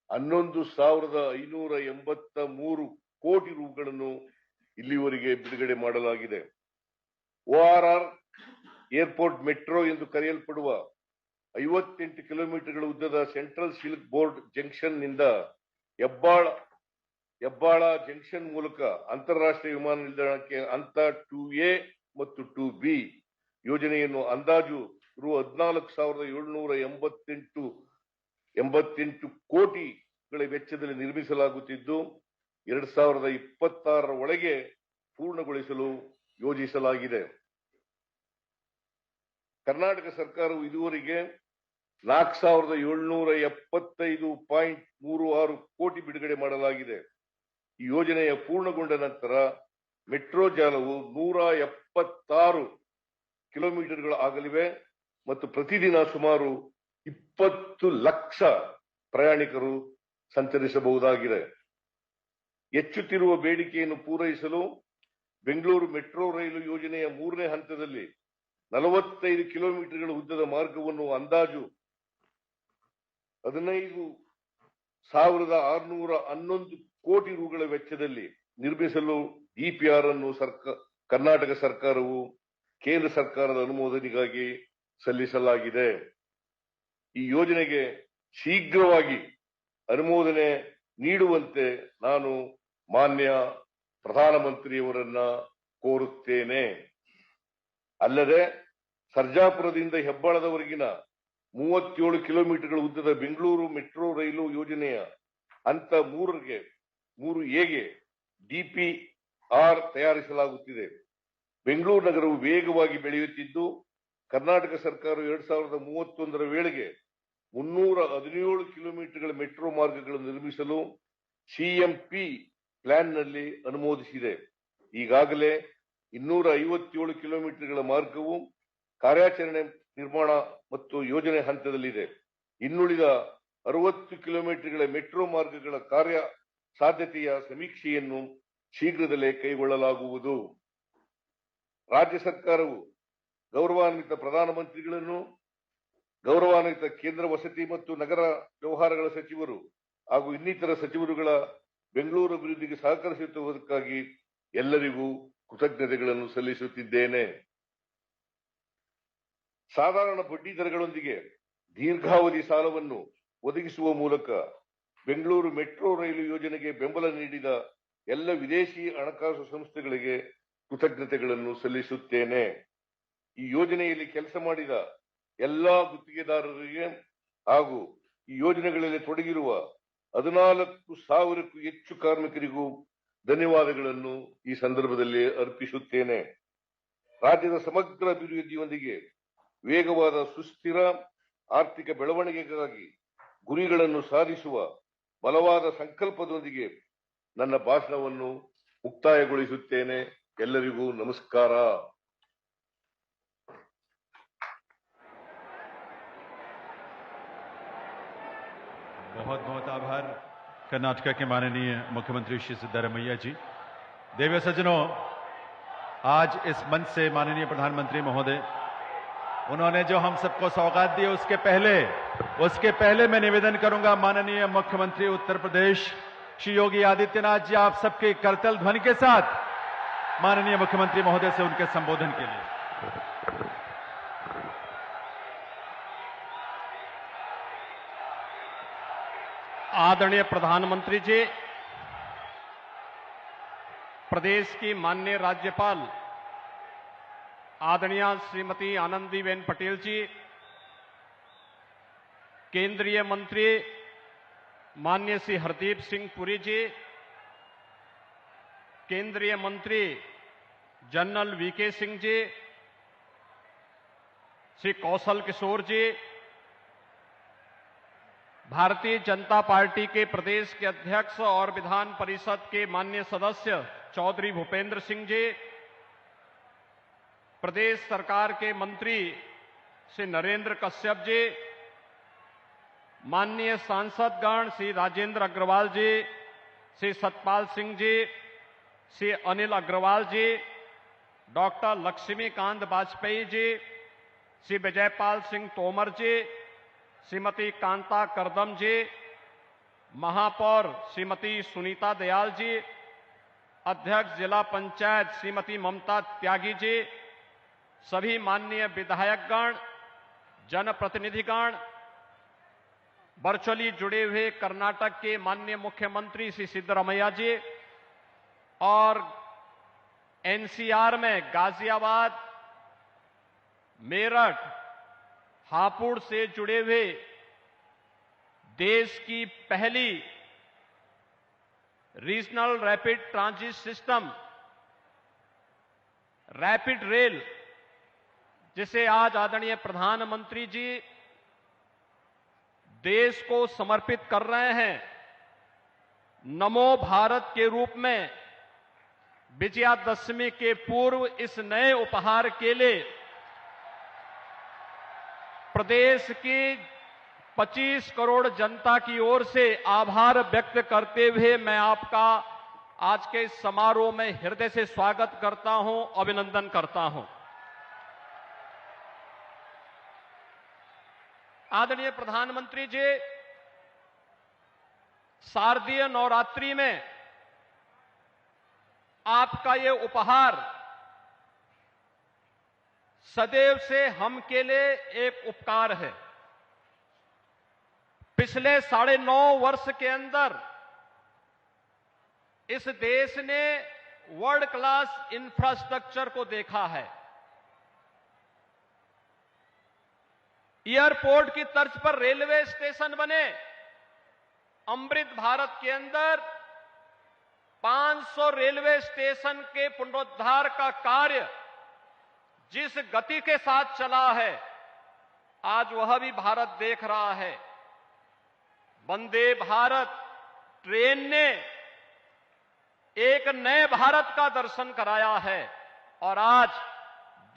11,583 ಕೋಟಿ ರೂಗಳನ್ನು ಇಲ್ಲಿವರೆಗೆ ಬಿಡುಗಡೆ ಮಾಡಲಾಗಿದೆ. ORR ಏರ್ಪೋರ್ಟ್ ಮೆಟ್ರೋ ಎಂದು ಕರೆಯಲ್ಪಡುವ 58 ಕಿಲೋಮೀಟರ್ಗಳ ಉದ್ದದ ಸೆಂಟ್ರಲ್ ಸಿಲ್ಕ್ ಬೋರ್ಡ್ ಜಂಕ್ಷನ್ ನಿಂದ ಹೆಬ್ಬಾಳ ಜಂಕ್ಷನ್ ಮೂಲಕ ಅಂತಾರಾಷ್ಟ್ರೀಯ ವಿಮಾನ ನಿಲ್ದಾಣಕ್ಕೆ ಹಂತ 2A ಮತ್ತು 2B ಯೋಜನೆಯನ್ನು ಅಂದಾಜು ರು 14,788 ಕೋಟಿಗಳ ವೆಚ್ಚದಲ್ಲಿ ನಿರ್ಮಿಸಲಾಗುತ್ತಿದ್ದು 2026ರ ಒಳಗೆ ಪೂರ್ಣಗೊಳಿಸಲು ಯೋಜಿಸಲಾಗಿದೆ. ಕರ್ನಾಟಕ ಸರ್ಕಾರವು ಇದುವರೆಗೆ 4,775.36 ಕೋಟಿ ಬಿಡುಗಡೆ ಮಾಡಲಾಗಿದೆ. ಈ ಯೋಜನೆಯ ಪೂರ್ಣಗೊಂಡ ನಂತರ ಮೆಟ್ರೋ ಜಾಲವು 176 ಕಿಲೋಮೀಟರ್ಗಳು ಆಗಲಿವೆ ಮತ್ತು ಪ್ರತಿದಿನ ಸುಮಾರು 20 ಲಕ್ಷ ಪ್ರಯಾಣಿಕರು ಸಂಚರಿಸಬಹುದಾಗಿದೆ. ಹೆಚ್ಚುತ್ತಿರುವ ಬೇಡಿಕೆಯನ್ನು ಪೂರೈಸಲು ಬೆಂಗಳೂರು ಮೆಟ್ರೋ ರೈಲು ಯೋಜನೆಯ 3ನೇ ಹಂತದಲ್ಲಿ 45 ಕಿಲೋಮೀಟರ್ಗಳ ಉದ್ದದ ಮಾರ್ಗವನ್ನು ಅಂದಾಜು 15,611 ಕೋಟಿ ರೂಗಳ ವೆಚ್ಚದಲ್ಲಿ ನಿರ್ಮಿಸಲು DPR ಅನ್ನು ಕರ್ನಾಟಕ ಸರ್ಕಾರವು ಕೇಂದ್ರ ಸರ್ಕಾರದ ಅನುಮೋದನೆಗಾಗಿ ಸಲ್ಲಿಸಲಾಗಿದೆ. ಈ ಯೋಜನೆಗೆ ಶೀಘ್ರವಾಗಿ ಅನುಮೋದನೆ ನೀಡುವಂತೆ ನಾನು ಮಾನ್ಯ ಪ್ರಧಾನಮಂತ್ರಿಯವರನ್ನ ಕೋರುತ್ತೇನೆ. ಅಲ್ಲದೆ ಸರ್ಜಾಪುರದಿಂದ ಹೆಬ್ಬಾಳದವರೆಗಿನ 37 ಕಿಲೋಮೀಟರ್ಗಳ ಉದ್ದದ ಬೆಂಗಳೂರು ಮೆಟ್ರೋ ರೈಲು ಯೋಜನೆಯ ಹಂತ 3A DPR ತಯಾರಿಸಲಾಗುತ್ತಿದೆ. ಬೆಂಗಳೂರು ನಗರವು ವೇಗವಾಗಿ ಬೆಳೆಯುತ್ತಿದ್ದು ಕರ್ನಾಟಕ ಸರ್ಕಾರ 2031ರ ವೇಳೆಗೆ 317 ಕಿಲೋಮೀಟರ್ಗಳ ಮೆಟ್ರೋ ಮಾರ್ಗಗಳನ್ನು ನಿರ್ಮಿಸಲು CMP ಪ್ಲಾನ್ನಲ್ಲಿ ಅನುಮೋದಿಸಿದೆ. ಈಗಾಗಲೇ 257 ಕಿಲೋಮೀಟರ್ಗಳ ಮಾರ್ಗವು ಕಾರ್ಯಾಚರಣೆ ನಿರ್ಮಾಣ ಮತ್ತು ಯೋಜನೆ ಹಂತದಲ್ಲಿದೆ. ಇನ್ನುಳಿದ 60 ಕಿಲೋಮೀಟರ್ಗಳ ಮೆಟ್ರೋ ಮಾರ್ಗಗಳ ಕಾರ್ಯ ಸಾಧ್ಯತೆಯ ಸಮೀಕ್ಷೆಯನ್ನು ಶೀಘ್ರದಲ್ಲೇ ಕೈಗೊಳ್ಳಲಾಗುವುದು. ರಾಜ್ಯ ಸರ್ಕಾರವು ಗೌರವಾನ್ವಿತ ಪ್ರಧಾನಮಂತ್ರಿಗಳನ್ನು, ಗೌರವಾನ್ವಿತ ಕೇಂದ್ರ ವಸತಿ ಮತ್ತು ನಗರ ವ್ಯವಹಾರಗಳ ಸಚಿವರು ಹಾಗೂ ಇನ್ನಿತರ ಸಚಿವರುಗಳ ಬೆಂಗಳೂರು ಅಭಿವೃದ್ಧಿಗೆ ಸಹಕರಿಸುತ್ತಿರುವುದಕ್ಕಾಗಿ ಎಲ್ಲರಿಗೂ ಕೃತಜ್ಞತೆಗಳನ್ನು ಸಲ್ಲಿಸುತ್ತಿದ್ದೇನೆ. ಸಾಧಾರಣ ಬಡ್ಡಿ ದರಗಳೊಂದಿಗೆ ದೀರ್ಘಾವಧಿ ಸಾಲವನ್ನು ಒದಗಿಸುವ ಮೂಲಕ ಬೆಂಗಳೂರು ಮೆಟ್ರೋ ರೈಲು ಯೋಜನೆಗೆ ಬೆಂಬಲ ನೀಡಿದ ಎಲ್ಲ ವಿದೇಶಿ ಹಣಕಾಸು ಸಂಸ್ಥೆಗಳಿಗೆ ಕೃತಜ್ಞತೆಗಳನ್ನು ಸಲ್ಲಿಸುತ್ತೇನೆ. ಈ ಯೋಜನೆಯಲ್ಲಿ ಕೆಲಸ ಮಾಡಿದ ಎಲ್ಲಾ ಗುತ್ತಿಗೆದಾರರಿಗೆ ಹಾಗೂ ಈ ಯೋಜನೆಗಳಲ್ಲಿ ತೊಡಗಿರುವ 14,000ಕ್ಕೂ ಹೆಚ್ಚು ಕಾರ್ಮಿಕರಿಗೂ ಧನ್ಯವಾದಗಳನ್ನು ಈ ಸಂದರ್ಭದಲ್ಲಿ ಅರ್ಪಿಸುತ್ತೇನೆ. ರಾಜ್ಯದ ಸಮಗ್ರ ಅಭಿವೃದ್ಧಿಯೊಂದಿಗೆ ವೇಗವಾದ ಸುಸ್ಥಿರ ಆರ್ಥಿಕ ಬೆಳವಣಿಗೆಗಾಗಿ ಗುರಿಗಳನ್ನು ಸಾಧಿಸುವ ಬಲವಾದ ಸಂಕಲ್ಪದೊಂದಿಗೆ ನನ್ನ ಭಾಷಣವನ್ನು ಮುಕ್ತಾಯಗೊಳಿಸುತ್ತೇನೆ. ಎಲ್ಲರಿಗೂ ನಮಸ್ಕಾರ. बहुत बहुत आभार कर्नाटक के माननीय मुख्यमंत्री श्री सिद्धारमैया जी। देवी सज्जनों, आज इस मंच से माननीय प्रधानमंत्री महोदय उन्होंने जो हम सबको सौगात दी, उसके पहले मैं निवेदन करूंगा माननीय मुख्यमंत्री उत्तर प्रदेश श्री योगी आदित्यनाथ जी, आप सबके करतल ध्वनि के साथ माननीय मुख्यमंत्री महोदय से उनके संबोधन के लिए। आदरणीय प्रधानमंत्री जी, प्रदेश की माननीय राज्यपाल आदरणीय श्रीमती आनंदीबेन पटेल जी, केंद्रीय मंत्री माननीय श्री हरदीप सिंह पुरी जी, केंद्रीय मंत्री जनरल वीके सिंह जी, श्री कौशल किशोर जी, भारतीय जनता पार्टी के प्रदेश के अध्यक्ष और विधान परिषद के माननीय सदस्य चौधरी भूपेंद्र सिंह जी, प्रदेश सरकार के मंत्री श्री नरेंद्र कश्यप जी, माननीय सांसदगण श्री राजेंद्र अग्रवाल जी, श्री सतपाल सिंह जी, श्री अनिल अग्रवाल जी, डॉक्टर लक्ष्मीकांत वाजपेयी जी, श्री विजयपाल सिंह तोमर जी, श्रीमती कांता करदम जी, महापौर श्रीमती सुनीता दयाल जी, अध्यक्ष जिला पंचायत श्रीमती ममता त्यागी जी, सभी माननीय विधायकगण, जनप्रतिनिधिगण, वर्चुअली जुड़े हुए कर्नाटक के माननीय मुख्यमंत्री श्री सिद्धरामैया जी और NCR में गाजियाबाद, मेरठ, हापुड़ से जुड़े हुए देश की पहली regional rapid transit system rapid rail, जिसे आज आदरणीय प्रधानमंत्री जी देश को समर्पित कर रहे हैं, नमो भारत के रूप में विजयादशमी के पूर्व इस नए उपहार के लिए प्रदेश की 25 करोड़ जनता की ओर से आभार व्यक्त करते हुए मैं आपका आज के इस समारोह में हृदय से स्वागत करता हूं, अभिनंदन करता हूं। आदरणीय प्रधानमंत्री जी, शारदीय नवरात्रि में आपका ये उपहार सदैव से हम के लिए एक उपकार है। पिछले 9.5 वर्ष के अंदर इस देश ने वर्ल्ड क्लास इंफ्रास्ट्रक्चर को देखा है। एयरपोर्ट की तर्ज पर रेलवे स्टेशन बने। अमृत भारत के अंदर 500 रेलवे स्टेशन के पुनरुद्धार का कार्य जिस गति के साथ चला है, आज वह भी भारत देख रहा है। वंदे भारत ट्रेन ने एक नए भारत का दर्शन कराया है और आज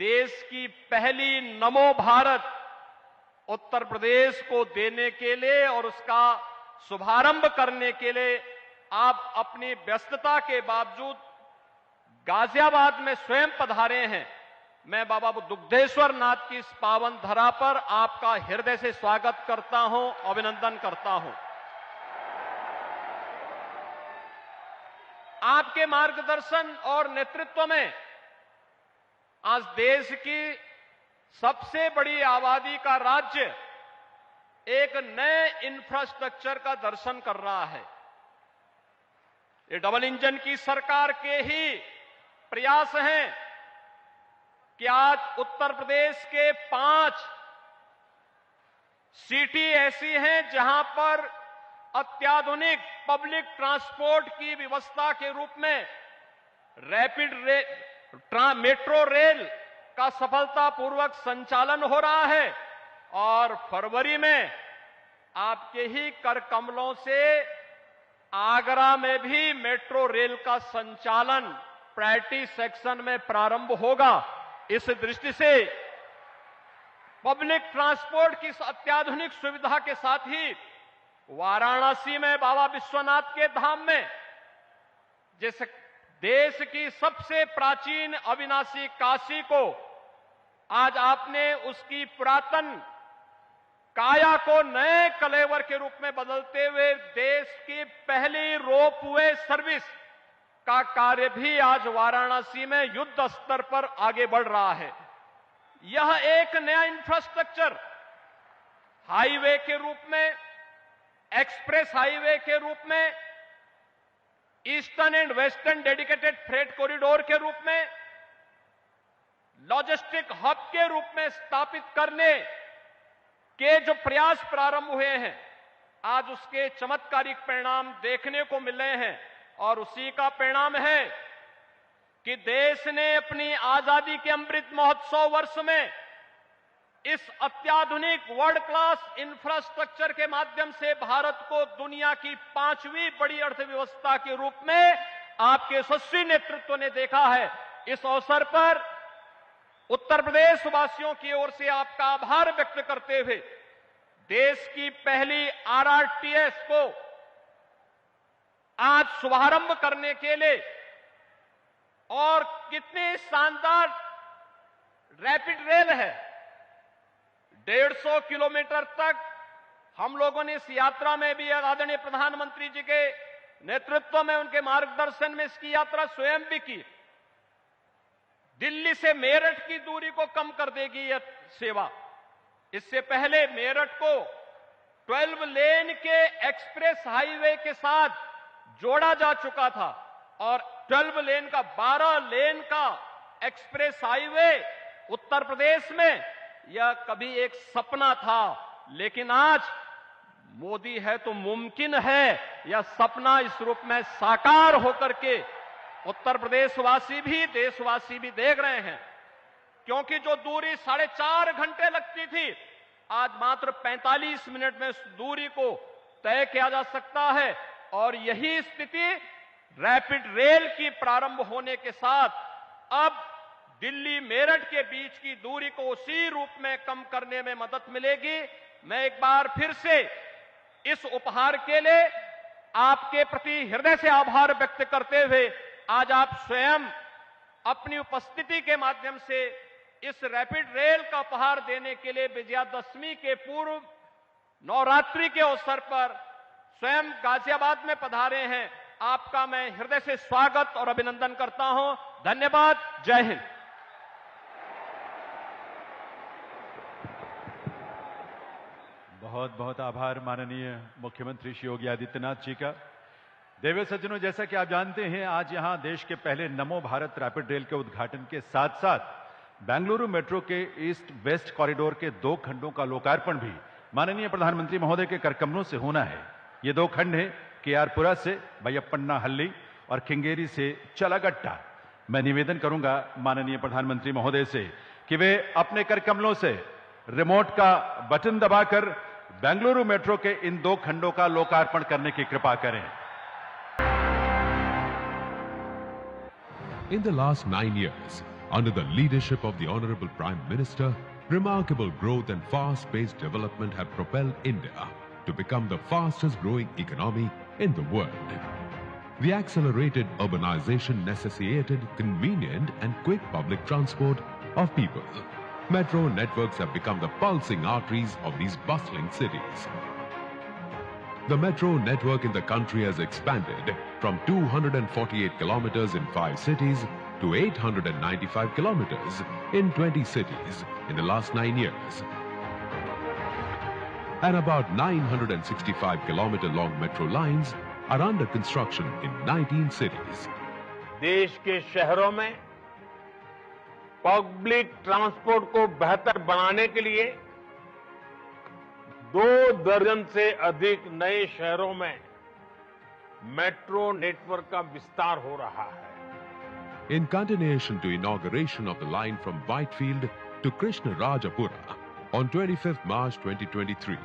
देश की पहली नमो भारत उत्तर प्रदेश को देने के लिए और उसका शुभारंभ करने के लिए आप अपनी व्यस्तता के बावजूद गाजियाबाद में स्वयं पधारे हैं। मैं बाबा दुग्धेश्वर नाथ की इस पावन धरा पर आपका हृदय से स्वागत करता हूं, अभिनंदन करता हूं। आपके मार्गदर्शन और नेतृत्व में आज देश की सबसे बड़ी आबादी का राज्य एक नए इंफ्रास्ट्रक्चर का दर्शन कर रहा है। ये डबल इंजन की सरकार के ही प्रयास हैं कि आज उत्तर प्रदेश के 5 सिटी ऐसी हैं जहां पर अत्याधुनिक पब्लिक ट्रांसपोर्ट की व्यवस्था के रूप में मेट्रो रेल का सफलतापूर्वक संचालन हो रहा है और फरवरी में आपके ही कर कमलों से आगरा में भी मेट्रो रेल का संचालन प्रायोरिटी सेक्शन में प्रारंभ होगा। इस दृष्टि से पब्लिक ट्रांसपोर्ट की अत्याधुनिक सुविधा के साथ ही वाराणसी में बाबा विश्वनाथ के धाम में जिस देश की सबसे प्राचीन अविनाशी काशी को आज आपने उसकी पुरातन काया को नए कलेवर के रूप में बदलते हुए देश की पहली रोपवे सर्विस का कार्य भी आज वाराणसी में युद्ध स्तर पर आगे बढ़ रहा है। यह एक नया इंफ्रास्ट्रक्चर हाईवे के रूप में, एक्सप्रेस हाईवे के रूप में, eastern and western dedicated freight corridor के रूप में, लॉजिस्टिक हब के रूप में स्थापित करने के जो प्रयास प्रारंभ हुए हैं, आज उसके चमत्कारिक परिणाम देखने को मिल रहे हैं और उसी का परिणाम है कि देश ने अपनी आजादी के अमृत महोत्सव वर्ष में इस अत्याधुनिक वर्ल्ड क्लास इंफ्रास्ट्रक्चर के माध्यम से भारत को दुनिया की 5वीं बड़ी अर्थव्यवस्था के रूप में आपके यशस्वी नेतृत्व ने देखा है। इस अवसर पर उत्तर प्रदेश वासियों की ओर से आपका आभार व्यक्त करते हुए देश की पहली आरआरटीएस को आज शुभारंभ करने के लिए और कितनी शानदार रैपिड रेल है, 150 किलोमीटर तक हम लोगों ने इस यात्रा में भी आदरणीय प्रधानमंत्री जी के नेतृत्व में, उनके मार्गदर्शन में इसकी यात्रा स्वयं भी की। दिल्ली से मेरठ की दूरी को कम कर देगी यह सेवा। इससे पहले मेरठ को 12 लेन के एक्सप्रेस हाईवे के साथ जोड़ा जा चुका था और 12 लेन का 12 लेन का एक्सप्रेस हाईवे उत्तर प्रदेश में यह कभी एक सपना था, लेकिन आज मोदी है तो मुमकिन है यह सपना इस रूप में साकार होकर के उत्तर प्रदेशवासी भी, देशवासी भी देख रहे हैं। क्योंकि जो दूरी 4.5 घंटे लगती थी, आज मात्र 45 मिनट में उस दूरी को तय किया जा सकता है और यही स्थिति रैपिड रेल की प्रारंभ होने के साथ अब दिल्ली मेरठ के बीच की दूरी को उसी रूप में कम करने में मदद मिलेगी। मैं एक बार फिर से इस उपहार के लिए आपके प्रति हृदय से आभार व्यक्त करते हुए आज आप स्वयं अपनी उपस्थिति के माध्यम से इस रैपिड रेल का उपहार देने के लिए विजयादशमी के पूर्व नवरात्रि के अवसर पर स्वयं गाजियाबाद में पधारे हैं। आपका मैं हृदय से स्वागत और अभिनंदन करता हूं। धन्यवाद। जय हिंद। बहुत बहुत आभार माननीय मुख्यमंत्री श्री योगी आदित्यनाथ जी का। देवी सज्जनों, जैसा कि आप जानते हैं, आज यहां देश के पहले नमो भारत रैपिड रेल के उद्घाटन के साथ साथ बेंगलुरु मेट्रो के ईस्ट वेस्ट कॉरिडोर के 2 खंडों का लोकार्पण भी माननीय प्रधानमंत्री महोदय के करकमलों से होना है। ये 2 खंड हैं केआरपुरा से बैयप्पन्ना हल्ली और केंगेरी से चलागट्टा। मैं निवेदन करूंगा माननीय प्रधानमंत्री महोदय से कि वे अपने करकमलों से रिमोट का बटन दबाकर बेंगलुरु मेट्रो के इन 2 खंडों का लोकार्पण करने की कृपा करें। In the last 9 years, under the leadership of the Honorable Prime Minister, remarkable growth and fast-paced development have propelled India to become the fastest-growing economy in the world. The accelerated urbanization necessitated convenient and quick public transport of people. Metro networks have become the pulsing arteries of these bustling cities. The metro network in the country has expanded from 248 kilometers in 5 cities to 895 kilometers in 20 cities in the last 9 years. And about 965 kilometer long metro lines are under construction in 19 cities. देश के शहरों में पब्लिक ट्रांसपोर्ट को बेहतर बनाने के लिए 2 दर्जन से अधिक नए शहरों में मेट्रो नेटवर्क का विस्तार हो रहा है। In continuation to inauguration of the line from Whitefield to Krishnarajapura on 25th March 2023,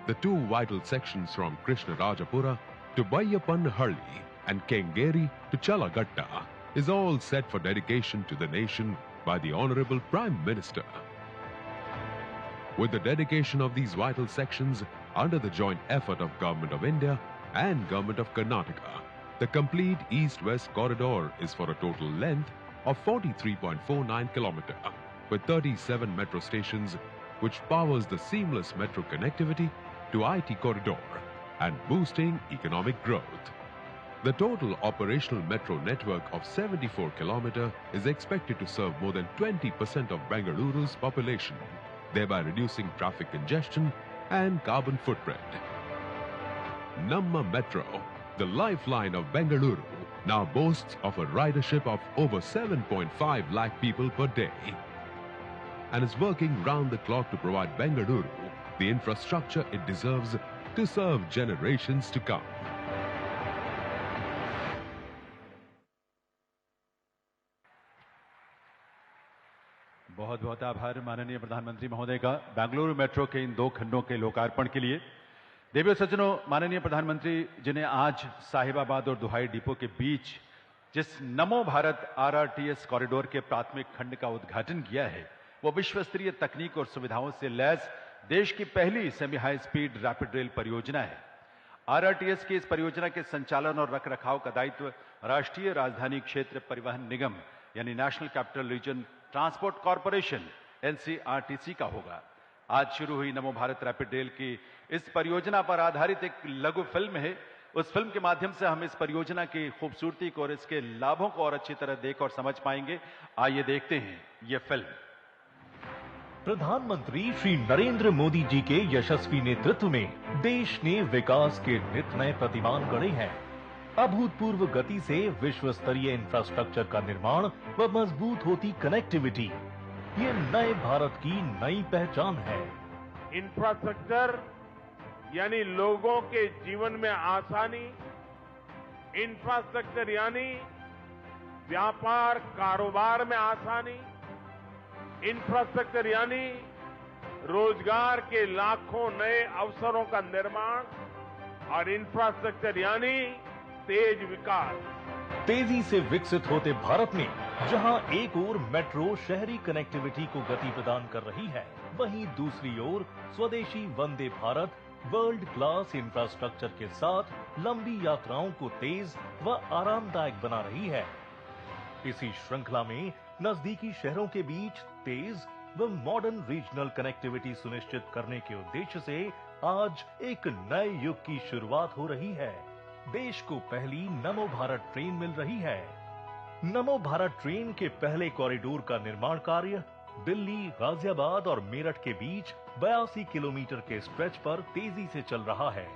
the 2 vital sections from Krishnarajapura to Bayappannahalli and Kengeri to Chalagatta is all set for dedication to the nation by the Honorable Prime Minister. With the dedication of these vital sections under the joint effort of Government of India and Government of Karnataka, the complete east-west corridor is for a total length of 43.49 km with 37 metro stations, which powers the seamless metro connectivity to IT corridor and boosting economic growth. The total operational metro network of 74 km is expected to serve more than 20% of Bengaluru's population, thereby reducing traffic congestion and carbon footprint. Namma Metro, the lifeline of Bengaluru, now boasts of a ridership of over 7.5 lakh people per day and is working round the clock to provide Bengaluru the infrastructure it deserves to serve generations to come. बहुत बहुत आभार माननीय प्रधानमंत्री महोदय का बेंगलुरु मेट्रो के इन 2 खंडों के लोकार्पण के लिए। देवियों सज्जनों, माननीय प्रधानमंत्री जी ने आज साहिबाबाद और दुहाई डिपो के बीच जिस नमो भारत आरआरटीएस कॉरिडोर के प्राथमिक खंड का उद्घाटन किया है, वो विश्व स्तरीय तकनीक और सुविधाओं से लैस देश की पहली semi high speed rapid rail परियोजना है। आरआरटीएस की इस परियोजना के संचालन और रखरखाव का दायित्व राष्ट्रीय राजधानी क्षेत्र परिवहन निगम यानी national capital region transport corporation NCRTC का होगा। आज शुरू हुई नमो भारत रैपिड रेल की इस परियोजना पर आधारित एक लघु फिल्म है। उस फिल्म के माध्यम से हम इस परियोजना की खूबसूरती को और इसके लाभों को और अच्छी तरह देख और समझ पाएंगे। आइए देखते हैं ये फिल्म। प्रधानमंत्री श्री नरेंद्र मोदी जी के यशस्वी नेतृत्व में देश ने विकास के नित नए प्रतिमान गढ़े हैं। अभूतपूर्व गति से विश्व स्तरीय इंफ्रास्ट्रक्चर का निर्माण व मजबूत होती कनेक्टिविटी, ये नए भारत की नई पहचान है। इंफ्रास्ट्रक्चर यानी लोगों के जीवन में आसानी, इंफ्रास्ट्रक्चर यानी व्यापार कारोबार में आसानी, इंफ्रास्ट्रक्चर यानी रोजगार के लाखों नए अवसरों का निर्माण और इंफ्रास्ट्रक्चर यानी तेज विकास। तेजी से विकसित होते भारत में जहां एक ओर मेट्रो शहरी कनेक्टिविटी को गति प्रदान कर रही है, वहीं दूसरी ओर स्वदेशी Vande Bharat world class infrastructure के साथ लंबी यात्राओं को तेज व आरामदायक बना रही है। इसी श्रृंखला में नजदीकी शहरों के बीच तेज व मॉडर्न रीजनल कनेक्टिविटी सुनिश्चित करने के उद्देश्य से आज एक नए युग की शुरुआत हो रही है। देश को पहली नमो भारत ट्रेन मिल रही है। नमो भारत ट्रेन के पहले कॉरिडोर का निर्माण कार्य दिल्ली, गाजियाबाद और मेरठ के बीच 82 किलोमीटर के स्ट्रेच पर तेजी से चल रहा है।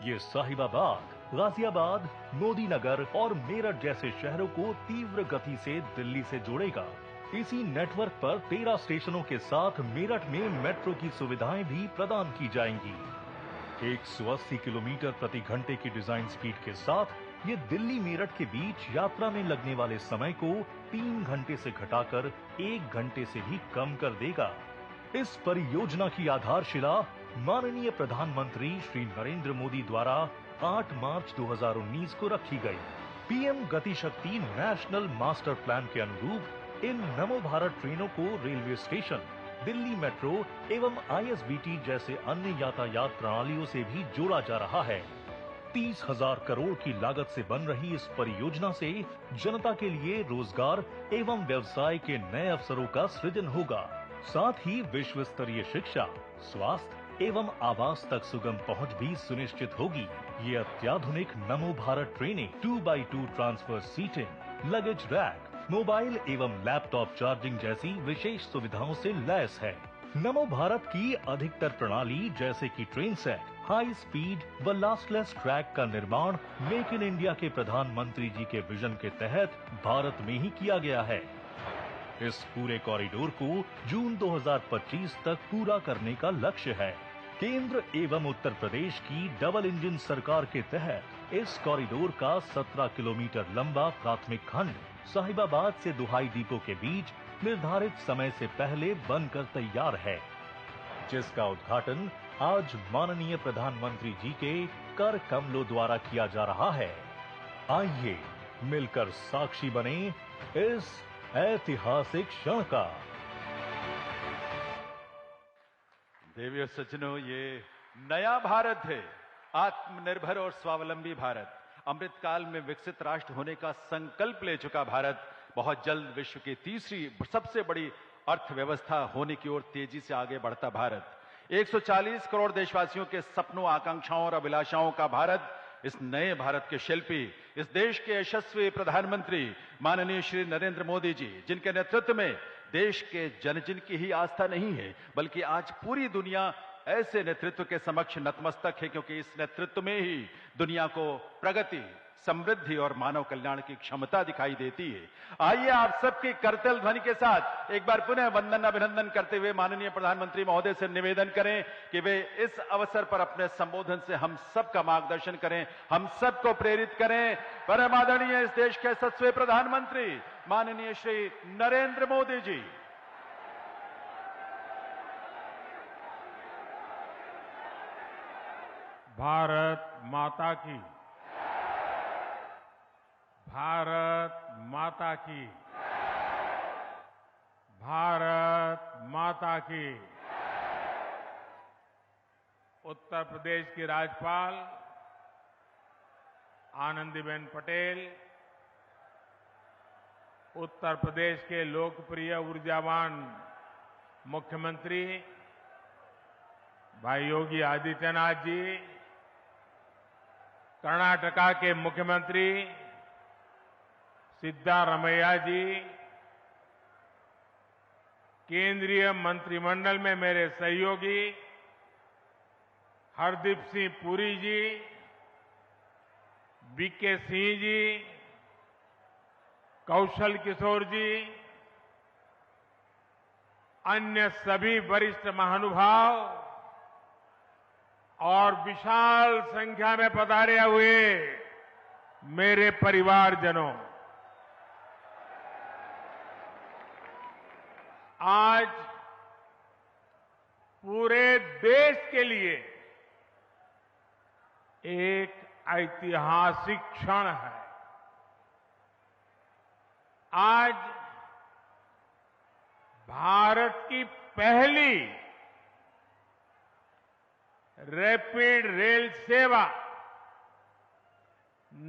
ये साहिबाबाद, गाजियाबाद, मोदीनगर और मेरठ जैसे शहरों को तीव्र गति से दिल्ली से जोड़ेगा। इसी नेटवर्क पर 13 स्टेशनों के साथ मेरठ में मेट्रो की सुविधाएं भी प्रदान की जाएंगी। 180 किलोमीटर प्रति घंटे की डिजाइन स्पीड के साथ ये दिल्ली मेरठ के बीच यात्रा में लगने वाले समय को 3 घंटे से घटाकर 1 घंटे से भी कम कर देगा। इस परियोजना की आधारशिला माननीय प्रधानमंत्री श्री नरेंद्र मोदी द्वारा 8 मार्च 2019 को रखी गई। पीएम गति शक्ति नेशनल मास्टर प्लान के अनुरूप इन नमो भारत ट्रेनों को रेलवे स्टेशन, दिल्ली मेट्रो एवं आईएसबीटी जैसे अन्य यातायात प्रणालियों से भी जोड़ा जा रहा है। 30,000 करोड़ की लागत से बन रही इस परियोजना से जनता के लिए रोजगार एवं व्यवसाय के नए अवसरों का सृजन होगा। साथ ही विश्व स्तरीय शिक्षा, स्वास्थ्य एवं आवास तक सुगम पहुंच भी सुनिश्चित होगी। ये अत्याधुनिक नमो भारत ट्रेनें 2x2 transfer seating, luggage rack, mobile एवं लैपटॉप चार्जिंग जैसी विशेष सुविधाओं से लैस है। नमो भारत की अधिकतर प्रणाली जैसे कि ट्रेन सेट, हाई स्पीड व लॉसलेस ट्रैक का निर्माण मेक इन इंडिया के प्रधानमंत्री जी के विजन के तहत भारत में ही किया गया है। इस पूरे कॉरिडोर को जून 2025 तक पूरा करने का लक्ष्य है। केंद्र एवं उत्तर प्रदेश की डबल इंजन सरकार के तहत इस कॉरिडोर का 17 किलोमीटर लंबा प्राथमिक खंड साहिबाबाद से दुहाई डिपो के बीच निर्धारित समय से पहले बनकर तैयार है, जिसका उद्घाटन आज माननीय प्रधानमंत्री जी के कर कमलों द्वारा किया जा रहा है। आइए मिलकर साक्षी बने इस ऐतिहासिक क्षण का। देवी और सज्जनों, ये नया भारत है, आत्मनिर्भर और स्वावलंबी भारत, अमृतकाल में विकसित राष्ट्र होने का संकल्प ले चुका भारत, बहुत जल्द विश्व की तीसरी सबसे बड़ी अर्थव्यवस्था होने की ओर तेजी से आगे बढ़ता भारत, 140 करोड़ देशवासियों के सपनों, आकांक्षाओं और अभिलाषाओं का भारत, इस नए भारत के शिल्पी, इस देश के यशस्वी प्रधानमंत्री माननीय श्री नरेंद्र मोदी जी, जिनके नेतृत्व में देश के जन की ही आस्था नहीं है, बल्कि आज पूरी दुनिया ऐसे नेतृत्व के समक्ष नतमस्तक है, क्योंकि इस नेतृत्व में ही दुनिया को प्रगति, समृद्धि और मानव कल्याण की क्षमता दिखाई देती है। आइए आप सबकी करतल ध्वनि के साथ एक बार पुनः वंदन अभिनंदन करते हुए माननीय प्रधानमंत्री महोदय से निवेदन करें कि वे इस अवसर पर अपने संबोधन से हम सबका मार्गदर्शन करें, हम सबको प्रेरित करें। परम आदरणीय इस देश के यशस्वी प्रधानमंत्री माननीय श्री नरेंद्र मोदी जी। भारत माता की, भारत माता की, भारत माता की। उत्तर प्रदेश की राज्यपाल आनंदीबेन पटेल, उत्तर प्रदेश के लोकप्रिय ऊर्जावान मुख्यमंत्री भाई योगी आदित्यनाथ जी, कर्नाटका के मुख्यमंत्री सिद्धारमैया जी, केंद्रीय मंत्रिमंडल में मेरे सहयोगी हरदीप सिंह पुरी जी, बीके सिंह जी, कौशल किशोर जी, अन्य सभी वरिष्ठ महानुभाव और विशाल संख्या में पधारे हुए मेरे परिवारजनों, आज पूरे देश के लिए एक ऐतिहासिक क्षण है। आज भारत की पहली रैपिड रेल सेवा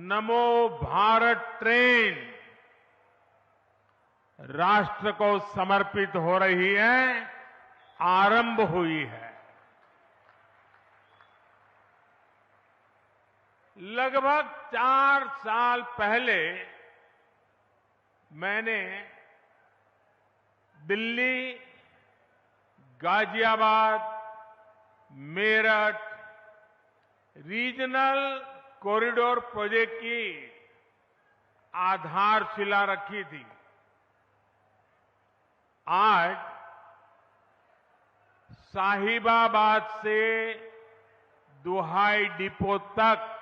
नमो भारत ट्रेन राष्ट्र को समर्पित हो रही है, आरंभ हुई है। लगभग 4 साल पहले मैंने Delhi, Ghaziabad, Meerut regional corridor project की आधारशिला रखी थी। आज साहिबाबाद से दुहाई डिपो तक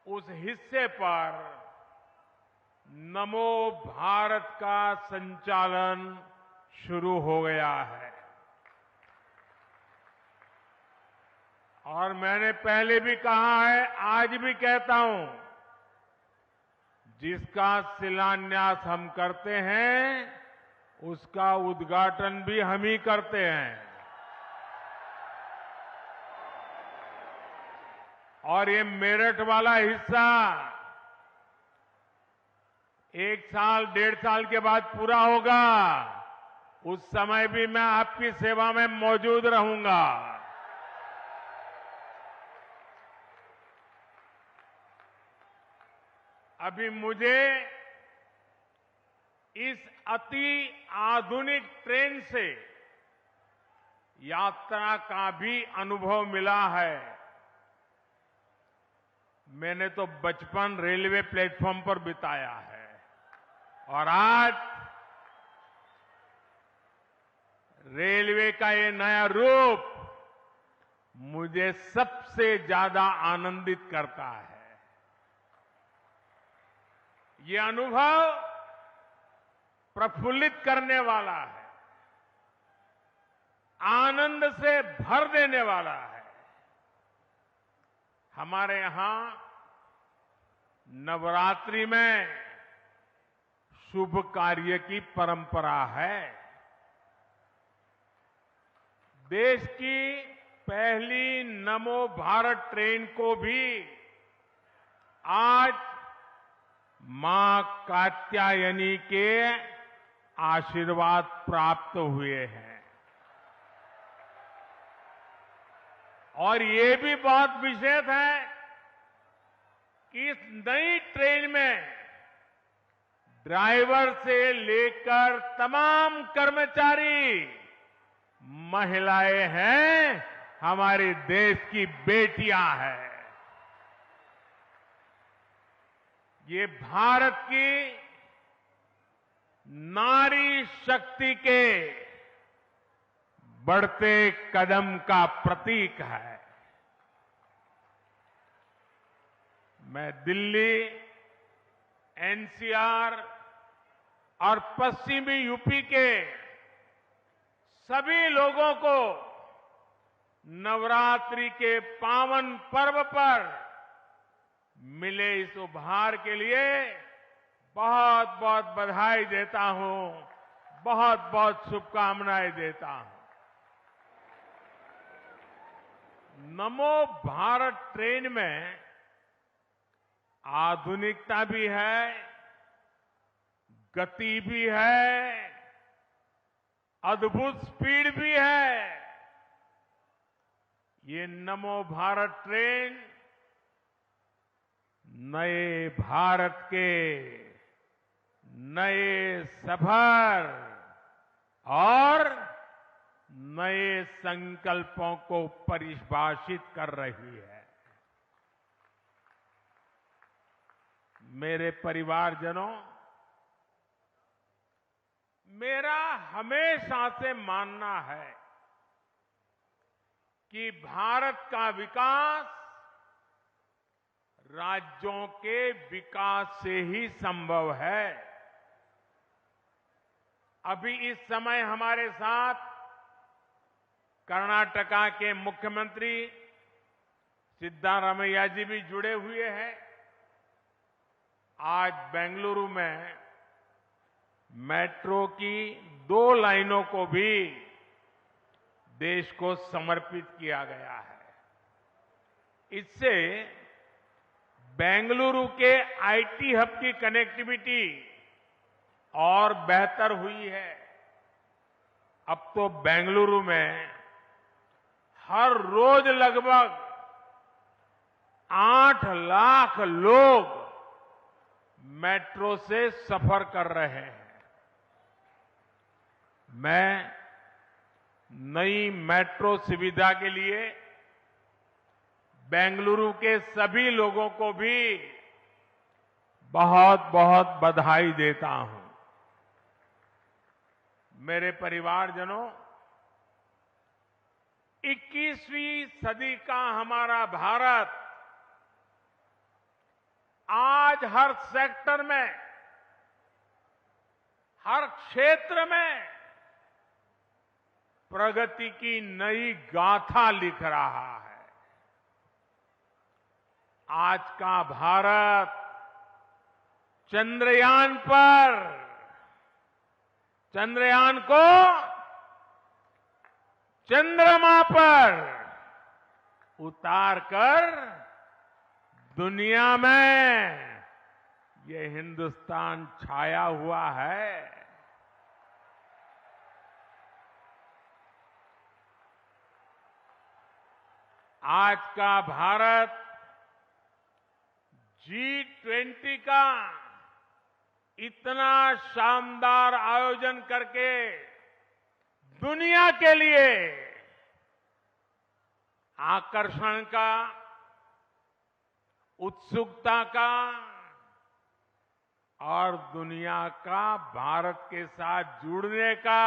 उस हिस्से पर नमो भारत का संचालन शुरू हो गया है। और मैंने पहले भी कहा है, आज भी कहता हूं, जिसका शिलान्यास हम करते हैं उसका उद्घाटन भी हम ही करते हैं। और ये मेरठ वाला हिस्सा 1 साल 1.5 साल के बाद पूरा होगा, उस समय भी मैं आपकी सेवा में मौजूद रहूंगा। अभी मुझे इस अति आधुनिक ट्रेन से यात्रा का भी अनुभव मिला है। मैंने तो बचपन रेलवे प्लेटफॉर्म पर बिताया है और आज रेलवे का ये नया रूप मुझे सबसे ज्यादा आनंदित करता है। ये अनुभव प्रफुल्लित करने वाला है, आनंद से भर देने वाला है। हमारे यहां नवरात्रि में शुभ कार्य की परंपरा है। देश की पहली नमो भारत ट्रेन को भी आज मां कात्यायनी के आशीर्वाद प्राप्त हुए हैं। और ये भी बहुत विशेष है कि इस नई ट्रेन में ड्राइवर से लेकर तमाम कर्मचारी महिलाएं हैं, हमारे देश की बेटियां हैं। ये भारत की नारी शक्ति के बढ़ते कदम का प्रतीक है। मैं दिल्ली, एनसीआर और पश्चिमी यूपी के सभी लोगों को नवरात्रि के पावन पर्व पर मिले इस उपहार के लिए बहुत बहुत बधाई देता हूं, बहुत बहुत शुभकामनाएं देता हूं। नमो भारत ट्रेन में आधुनिकता भी है, गति भी है, अद्भुत स्पीड भी है। ये नमो भारत ट्रेन नए भारत के नए सफर और नए संकल्पों को परिभाषित कर रही है। मेरे परिवारजनों, मेरा हमेशा से मानना है कि भारत का विकास राज्यों के विकास से ही संभव है। अभी इस समय हमारे साथ कर्नाटका के मुख्यमंत्री सिद्धारमैया जी भी जुड़े हुए हैं। आज बेंगलुरु में मेट्रो की 2 लाइनों को भी देश को समर्पित किया गया है। इससे बेंगलुरु के आईटी हब की कनेक्टिविटी और बेहतर हुई है। अब तो बेंगलुरु में हर रोज लगभग 8 लाख लोग मेट्रो से सफर कर रहे हैं। मैं नई मेट्रो सुविधा के लिए बेंगलुरु के सभी लोगों को भी बहुत बहुत बधाई देता हूं। मेरे परिवारजनों, 21वीं सदी का हमारा भारत आज हर सेक्टर में, हर क्षेत्र में प्रगति की नई गाथा लिख रहा है। आज का भारत चंद्रयान को चंद्रमा पर उतारकर दुनिया में ये हिंदुस्तान छाया हुआ है। आज का भारत G20 का इतना शानदार आयोजन करके दुनिया के लिए आकर्षण का, उत्सुकता का और दुनिया का भारत के साथ जुड़ने का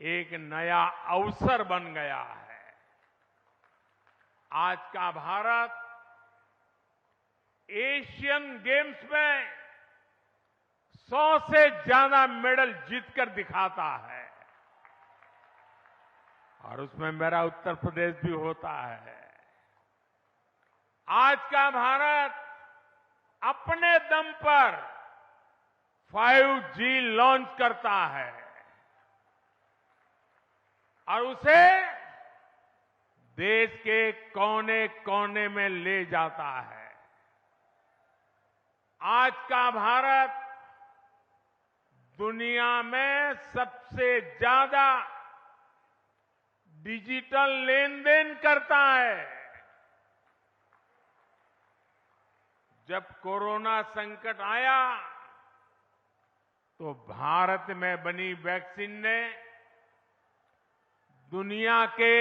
एक नया अवसर बन गया है। आज का भारत एशियन गेम्स में 100 से ज्यादा मेडल जीतकर दिखाता है और उसमें मेरा उत्तर प्रदेश भी होता है। आज का भारत अपने दम पर 5G लॉन्च करता है और उसे देश के कोने कोने में ले जाता है। आज का भारत दुनिया में सबसे ज्यादा डिजिटल लेन देन करता है। जब कोरोना संकट आया तो भारत में बनी वैक्सीन ने दुनिया के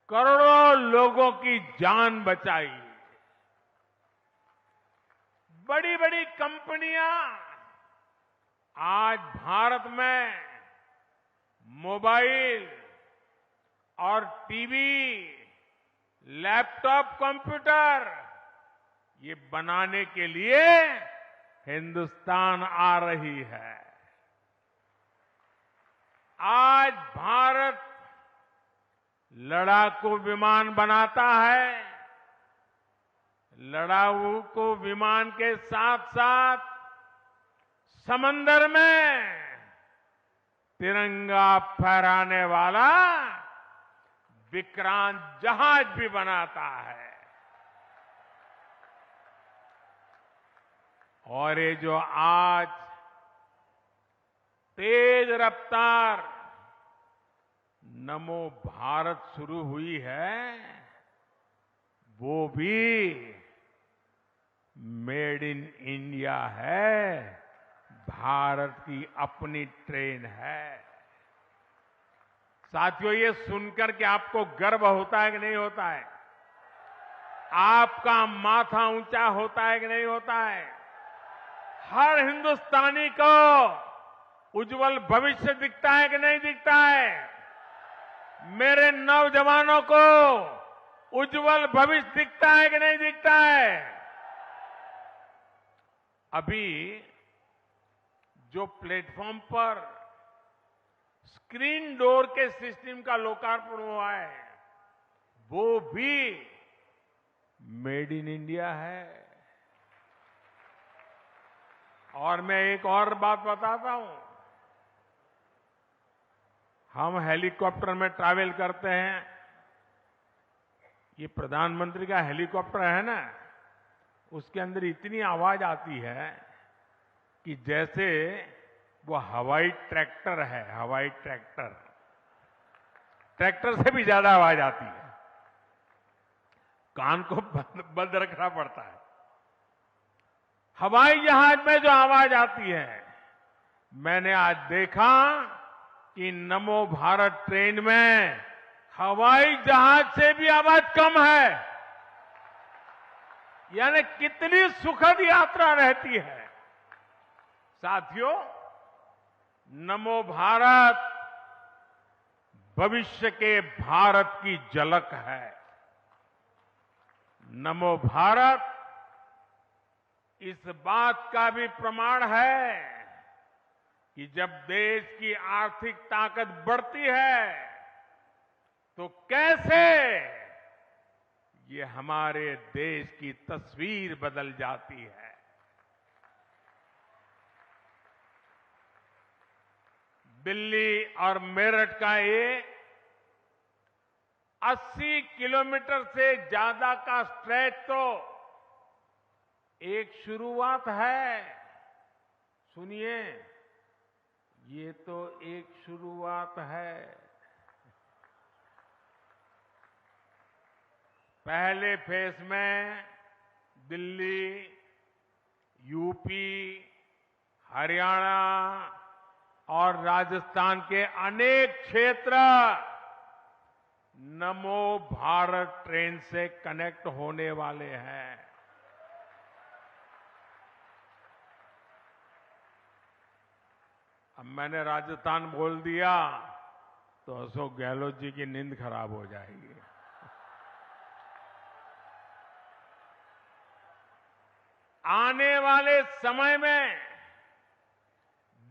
करोड़ों लोगों की जान बचाई। बड़ी बड़ी कंपनियां आज भारत में मोबाइल और टीवी, लैपटॉप, कंप्यूटर ये बनाने के लिए हिंदुस्तान आ रही है। आज भारत लड़ाकू विमान बनाता है। लड़ाकू विमान के साथ साथ समंदर में तिरंगा फहराने वाला विक्रांत जहाज भी बनाता है। और ये जो आज तेज रफ्तार नमो भारत शुरू हुई है, वो भी मेड इन इंडिया है, भारत की अपनी ट्रेन है। साथियों, ये सुनकर के आपको गर्व होता है कि नहीं होता है? आपका माथा ऊंचा होता है कि नहीं होता है? हर हिंदुस्तानी को उज्जवल भविष्य दिखता है कि नहीं दिखता है? मेरे नौजवानों को उज्जवल भविष्य दिखता है कि नहीं दिखता है? अभी जो प्लेटफॉर्म पर स्क्रीन डोर के सिस्टम का लोकार्पण हुआ है, वो भी मेड इन इंडिया है। और मैं एक और बात बताता हूं, हम हेलीकॉप्टर में ट्रैवल करते हैं। ये प्रधानमंत्री का हेलीकॉप्टर है ना, उसके अंदर इतनी आवाज आती है कि जैसे वो हवाई ट्रैक्टर है। हवाई ट्रैक्टर से भी ज्यादा आवाज आती है। कान को बंद रखना पड़ता है। हवाई जहाज में जो आवाज आती है, मैंने आज देखा कि नमो भारत ट्रेन में हवाई जहाज से भी आवाज कम है। यानी कितनी सुखद यात्रा रहती है। साथियों, नमो भारत भविष्य के भारत की झलक है। नमो भारत इस बात का भी प्रमाण है कि जब देश की आर्थिक ताकत बढ़ती है तो कैसे ये हमारे देश की तस्वीर बदल जाती है। दिल्ली और मेरठ का ये 80 किलोमीटर से ज्यादा का स्ट्रेच तो एक शुरुआत है। सुनिए, ये तो एक शुरुआत है। पहले फेज में दिल्ली, यूपी, हरियाणा और राजस्थान के अनेक क्षेत्र नमो भारत ट्रेन से कनेक्ट होने वाले हैं। अब मैंने राजस्थान बोल दिया तो अशोक गहलोत जी की नींद खराब हो जाएगी। आने वाले समय में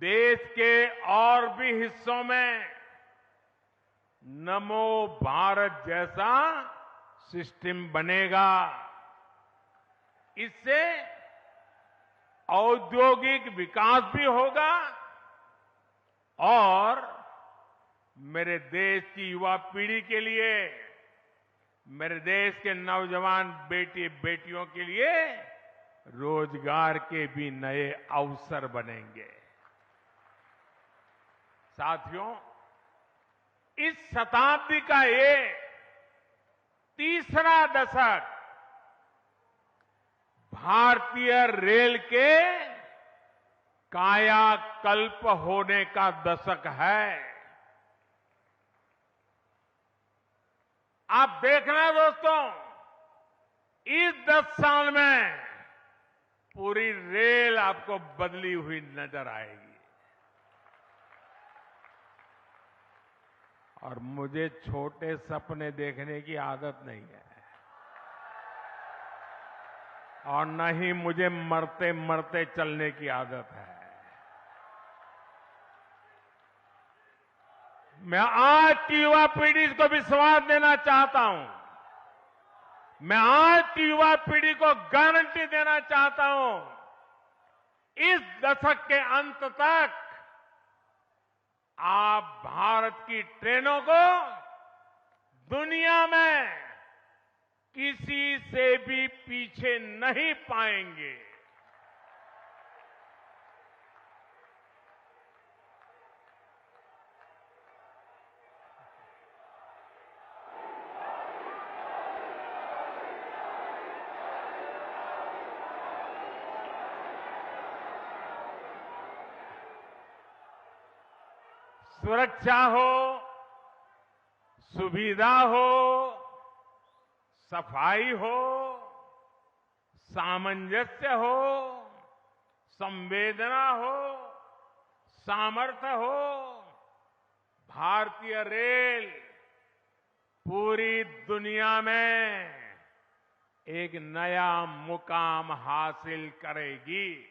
देश के और भी हिस्सों में नमो भारत जैसा सिस्टम बनेगा। इससे औद्योगिक विकास भी होगा और मेरे देश की युवा पीढ़ी के लिए, मेरे देश के नौजवान बेटी बेटियों के लिए रोजगार के भी नए अवसर बनेंगे। साथियों, इस शताब्दी का ये तीसरा दशक भारतीय रेल के कायाकल्प होने का दशक है। आप देखना दोस्तों, इस 10 साल में पूरी रेल आपको बदली हुई नजर आएगी। और मुझे छोटे सपने देखने की आदत नहीं है और न ही मुझे मरते मरते चलने की आदत है। मैं आज की युवा पीढ़ी को विश्वास देना चाहता हूं। मैं आज की युवा पीढ़ी को गारंटी देना चाहता हूं, इस दशक के अंत तक आप भारत की ट्रेनों को दुनिया में किसी से भी पीछे नहीं पाएंगे। सुरक्षा हो, सुविधा हो, सफाई हो, सामंजस्य हो, संवेदना हो, सामर्थ्य हो, भारतीय रेल पूरी दुनिया में एक नया मुकाम हासिल करेगी।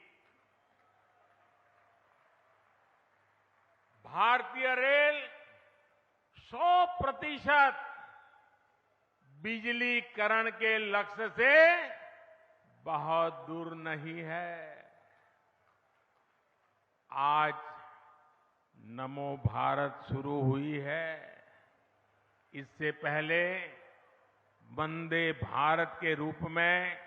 भारतीय रेल 100% बिजलीकरण के लक्ष्य से बहुत दूर नहीं है। आज नमो भारत शुरू हुई है। इससे पहले वंदे भारत के रूप में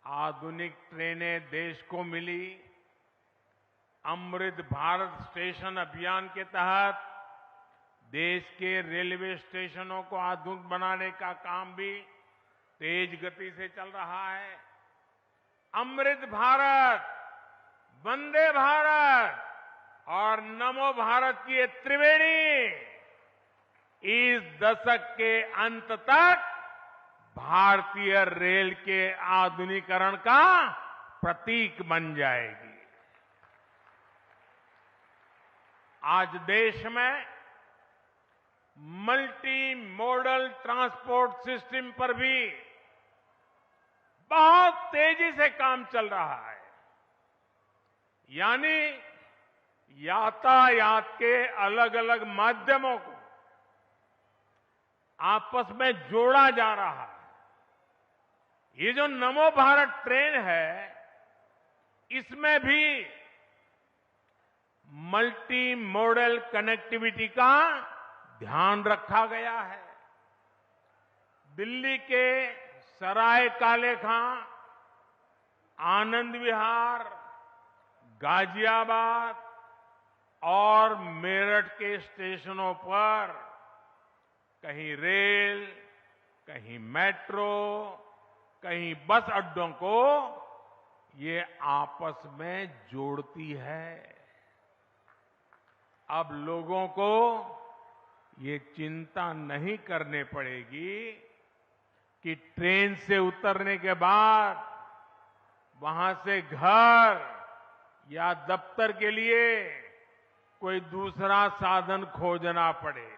आधुनिक ट्रेनें देश को मिली। अमृत भारत स्टेशन अभियान के तहत देश के रेलवे स्टेशनों को आधुनिक बनाने का काम भी तेज गति से चल रहा है। अमृत भारत, वंदे भारत और नमो भारत की ये त्रिवेणी इस दशक के अंत तक भारतीय रेल के आधुनिकीकरण का प्रतीक बन जाएगी। आज देश में मल्टी मॉडल ट्रांसपोर्ट सिस्टम पर भी बहुत तेजी से काम चल रहा है। यानी यातायात के अलग अलग माध्यमों को आपस में जोड़ा जा रहा है। ये जो नमो भारत ट्रेन है, इसमें भी मल्टी मॉडल कनेक्टिविटी का ध्यान रखा गया है। दिल्ली के सराय काले खां, आनंद विहार, गाजियाबाद और मेरठ के स्टेशनों पर कहीं रेल, कहीं मेट्रो, कहीं बस अड्डों को ये आपस में जोड़ती है। अब लोगों को ये चिंता नहीं करनी पड़ेगी कि ट्रेन से उतरने के बाद वहां से घर या दफ्तर के लिए कोई दूसरा साधन खोजना पड़े।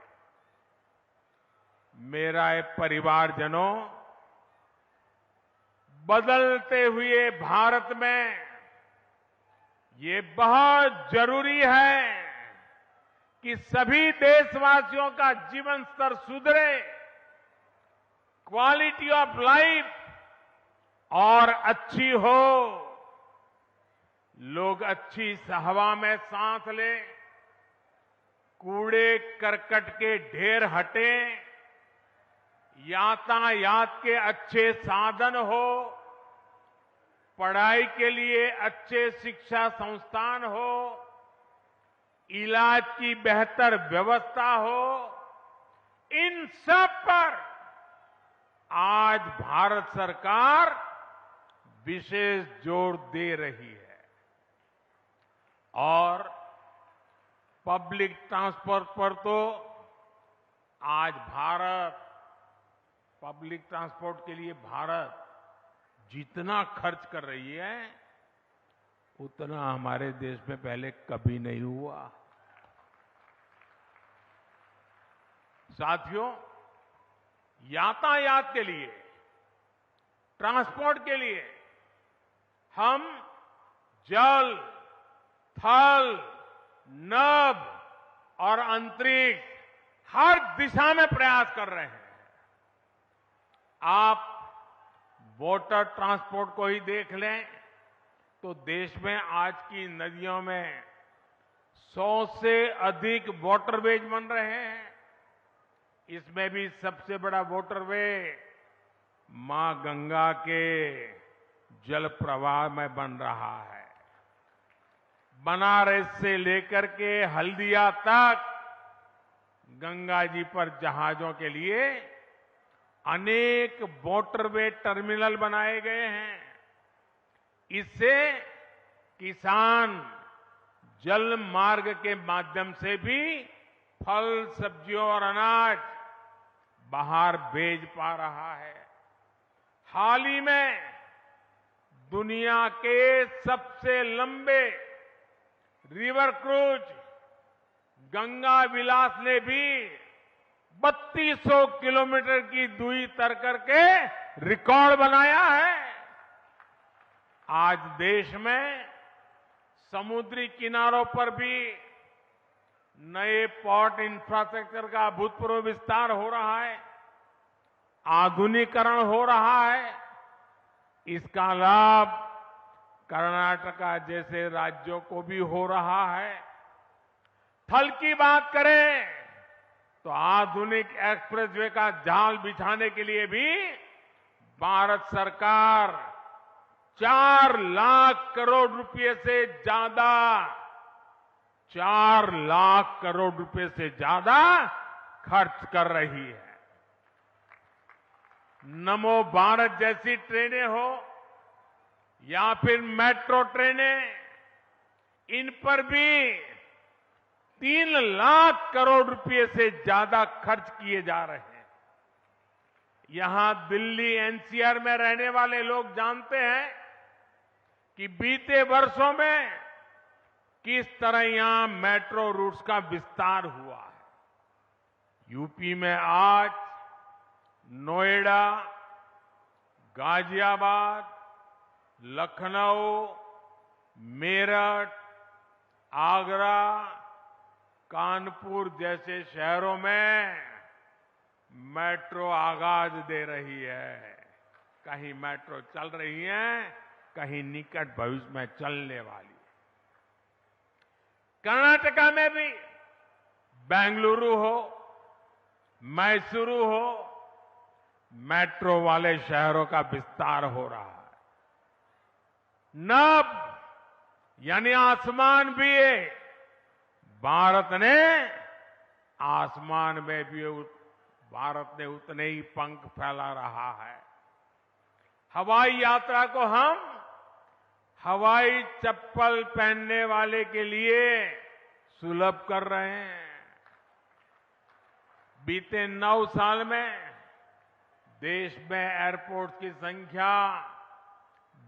मेरा परिवारजनों, बदलते हुए भारत में ये बहुत जरूरी है कि सभी देशवासियों का जीवन स्तर सुधरे, क्वालिटी ऑफ लाइफ और अच्छी हो, लोग अच्छी हवा में सांस लें, कूड़े करकट के ढेर हटें, यातायात के अच्छे साधन हो, पढ़ाई के लिए अच्छे शिक्षा संस्थान हो, इलाज की बेहतर व्यवस्था हो, इन सब पर आज भारत सरकार विशेष जोर दे रही है। और पब्लिक ट्रांसपोर्ट पर तो आज पब्लिक ट्रांसपोर्ट के लिए भारत जितना खर्च कर रही है, उतना हमारे देश में पहले कभी नहीं हुआ। साथियों, यातायात के लिए, ट्रांसपोर्ट के लिए हम जल, थल, नभ और अंतरिक्ष हर दिशा में प्रयास कर रहे हैं। आप वाटर ट्रांसपोर्ट को ही देख लें तो देश में आज की नदियों में 100 से अधिक वाटरवेज बन रहे हैं। इसमें भी सबसे बड़ा वाटरवे मां गंगा के जल प्रवाह में बन रहा है। बनारस से लेकर के हल्दिया तक गंगा जी पर जहाजों के लिए अनेक वाटरवे टर्मिनल बनाए गए हैं। इससे किसान जल मार्ग के माध्यम से भी फल, सब्जियों और अनाज बाहर भेज पा रहा है। हाल ही में दुनिया के सबसे लंबे रिवर क्रूज गंगा विलास ने भी 3200 किलोमीटर की दूरी तय करके रिकॉर्ड बनाया है। आज देश में समुद्री किनारों पर भी नए पोर्ट इंफ्रास्ट्रक्चर का अभूतपूर्व विस्तार हो रहा है, आधुनिकीकरण हो रहा है। इसका लाभ कर्नाटका जैसे राज्यों को भी हो रहा है। थल की बात करें तो आधुनिक एक्सप्रेसवे का जाल बिछाने के लिए भी भारत सरकार 4 लाख करोड़ रुपए से ज्यादा 4 लाख करोड़ रुपए से ज्यादा खर्च कर रही है। नमो भारत जैसी ट्रेनें हो या फिर मेट्रो ट्रेनें, इन पर भी 3 लाख करोड़ रुपए से ज्यादा खर्च किए जा रहे हैं। यहां दिल्ली एनसीआर में रहने वाले लोग जानते हैं कि बीते वर्षों में किस तरह यहां मेट्रो रूट्स का विस्तार हुआ है। यूपी में आज नोएडा, गाजियाबाद, लखनऊ, मेरठ, आगरा, कानपुर जैसे शहरों में मेट्रो आगाज दे रही है। कहीं मेट्रो चल रही है, कहीं निकट भविष्य में चलने वाली है। कर्नाटका में भी बेंगलुरु हो, मैसूरू हो, मेट्रो वाले शहरों का विस्तार हो रहा है। नभ यानी आसमान भी है। भारत ने आसमान में भी भारत ने उतने ही पंख फैला रहा है। हवाई यात्रा को हम हवाई चप्पल पहनने वाले के लिए सुलभ कर रहे हैं। बीते 9 साल में देश में एयरपोर्ट की संख्या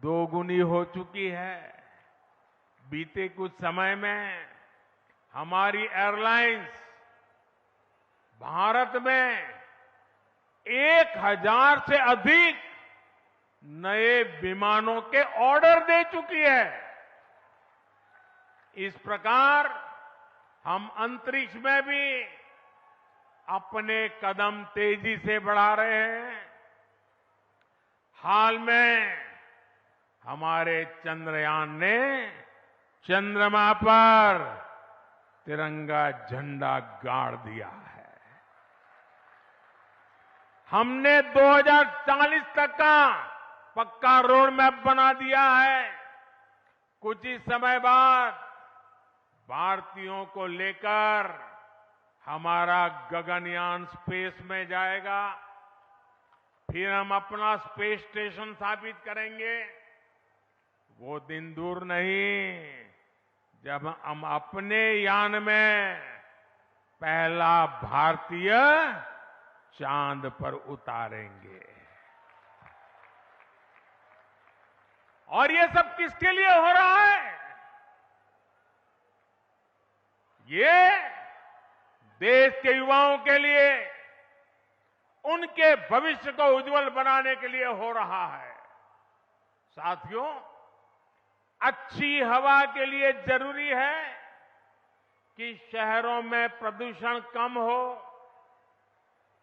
2 गुनी हो चुकी है। बीते कुछ समय में हमारी एयरलाइंस भारत में 1000 से अधिक नए विमानों के ऑर्डर दे चुकी है। इस प्रकार हम अंतरिक्ष में भी अपने कदम तेजी से बढ़ा रहे हैं। हाल में हमारे चंद्रयान ने चंद्रमा पर तिरंगा झंडा गाड़ दिया है। हमने 2040 तक का पक्का रोड मैप बना दिया है। कुछ ही समय बाद भारतीयों को लेकर हमारा गगनयान स्पेस में जाएगा। फिर हम अपना स्पेस स्टेशन स्थापित करेंगे। वो दिन दूर नहीं जब हम अपने यान में पहला भारतीय चांद पर उतारेंगे। और ये सब किसके लिए हो रहा है? ये देश के युवाओं के लिए, उनके भविष्य को उज्जवल बनाने के लिए हो रहा है। साथियों, अच्छी हवा के लिए जरूरी है कि शहरों में प्रदूषण कम हो।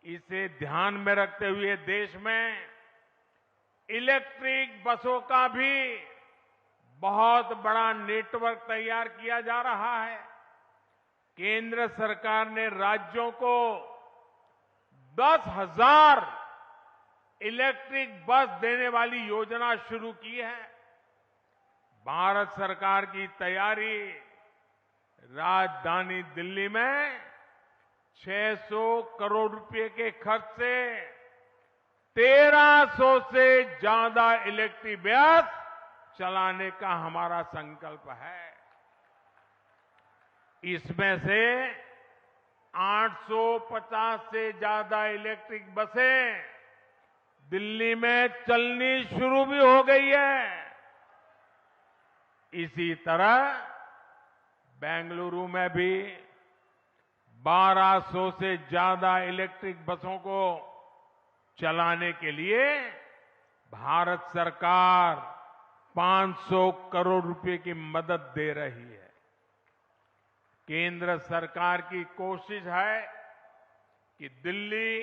इसे ध्यान में रखते हुए देश में इलेक्ट्रिक बसों का भी बहुत बड़ा नेटवर्क तैयार किया जा रहा है। केंद्र सरकार ने राज्यों को 10,000 इलेक्ट्रिक बस देने वाली योजना शुरू की है। भारत सरकार की तैयारी राजधानी दिल्ली में 600 करोड़ रुपए के खर्च से 1300 से ज्यादा इलेक्ट्रिक बस चलाने का हमारा संकल्प है। इसमें से 850 से ज्यादा इलेक्ट्रिक बसें दिल्ली में चलनी शुरू भी हो गई है। इसी तरह बेंगलुरु में भी 1200 से ज्यादा इलेक्ट्रिक बसों को चलाने के लिए भारत सरकार 500 करोड़ रुपए की मदद दे रही है। केंद्र सरकार की कोशिश है कि दिल्ली,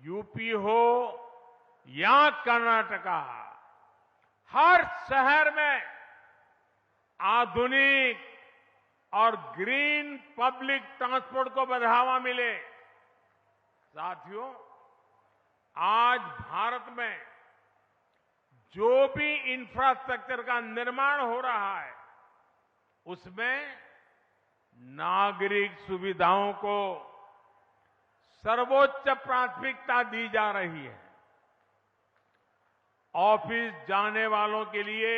यूपी हो या कर्नाटका, हर शहर में आधुनिक और ग्रीन पब्लिक ट्रांसपोर्ट को बढ़ावा मिले। साथियों, आज भारत में जो भी इंफ्रास्ट्रक्चर का निर्माण हो रहा है, उसमें नागरिक सुविधाओं को सर्वोच्च प्राथमिकता दी जा रही है। ऑफिस जाने वालों के लिए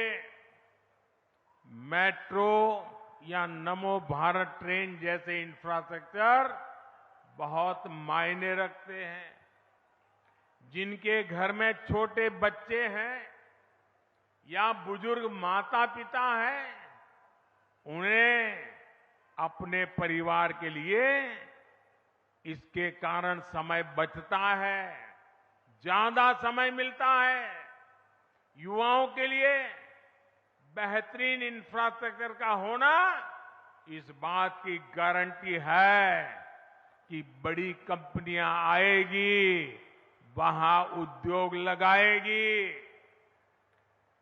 मेट्रो या नमो भारत ट्रेन जैसे इंफ्रास्ट्रक्चर बहुत मायने रखते हैं। जिनके घर में छोटे बच्चे हैं या बुजुर्ग माता पिता हैं, उन्हें अपने परिवार के लिए इसके कारण समय बचता है, ज्यादा समय मिलता है। युवाओं के लिए बेहतरीन इंफ्रास्ट्रक्चर का होना इस बात की गारंटी है कि बड़ी कंपनियां आएगी, वहां उद्योग लगाएगी।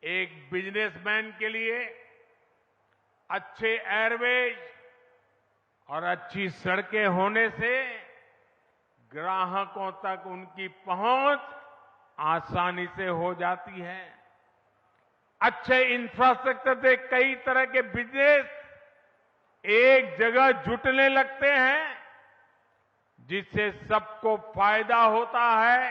एक बिजनेसमैन के लिए अच्छे एयरवेज और अच्छी सड़कें होने से ग्राहकों तक उनकी पहुंच आसानी से हो जाती है। अच्छे इंफ्रास्ट्रक्चर से कई तरह के बिजनेस एक जगह जुटने लगते हैं, जिससे सबको फायदा होता है।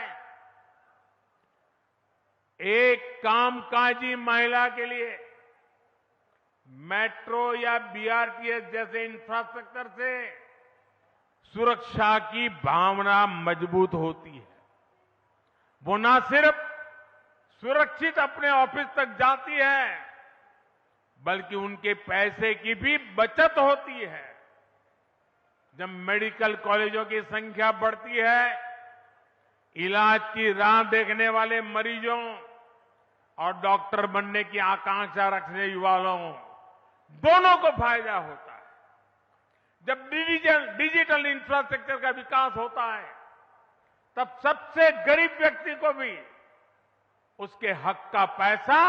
एक कामकाजी महिला के लिए मेट्रो या बीआरटीएस जैसे इंफ्रास्ट्रक्चर से सुरक्षा की भावना मजबूत होती है। वो न सिर्फ सुरक्षित अपने ऑफिस तक जाती है, बल्कि उनके पैसे की भी बचत होती है। जब मेडिकल कॉलेजों की संख्या बढ़ती है, इलाज की राह देखने वाले मरीजों और डॉक्टर बनने की आकांक्षा रखने युवाओं दोनों को फायदा होता है। जब डिजिटल इंफ्रास्ट्रक्चर का विकास होता है, तब सबसे गरीब व्यक्ति को भी उसके हक का पैसा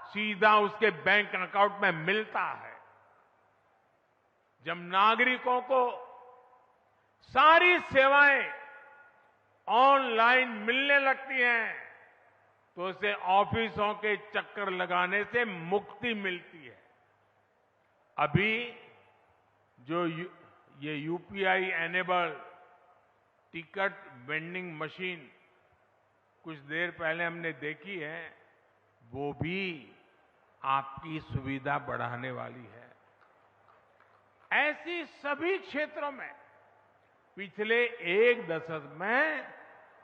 सीधा उसके बैंक अकाउंट में मिलता है। जब नागरिकों को सारी सेवाएं ऑनलाइन मिलने लगती हैं, तो उसे ऑफिसों के चक्कर लगाने से मुक्ति मिलती है। अभी जो ये UPI enable ticket vending machine कुछ देर पहले हमने देखी है, वो भी आपकी सुविधा बढ़ाने वाली है। ऐसी सभी क्षेत्रों में पिछले एक दशक में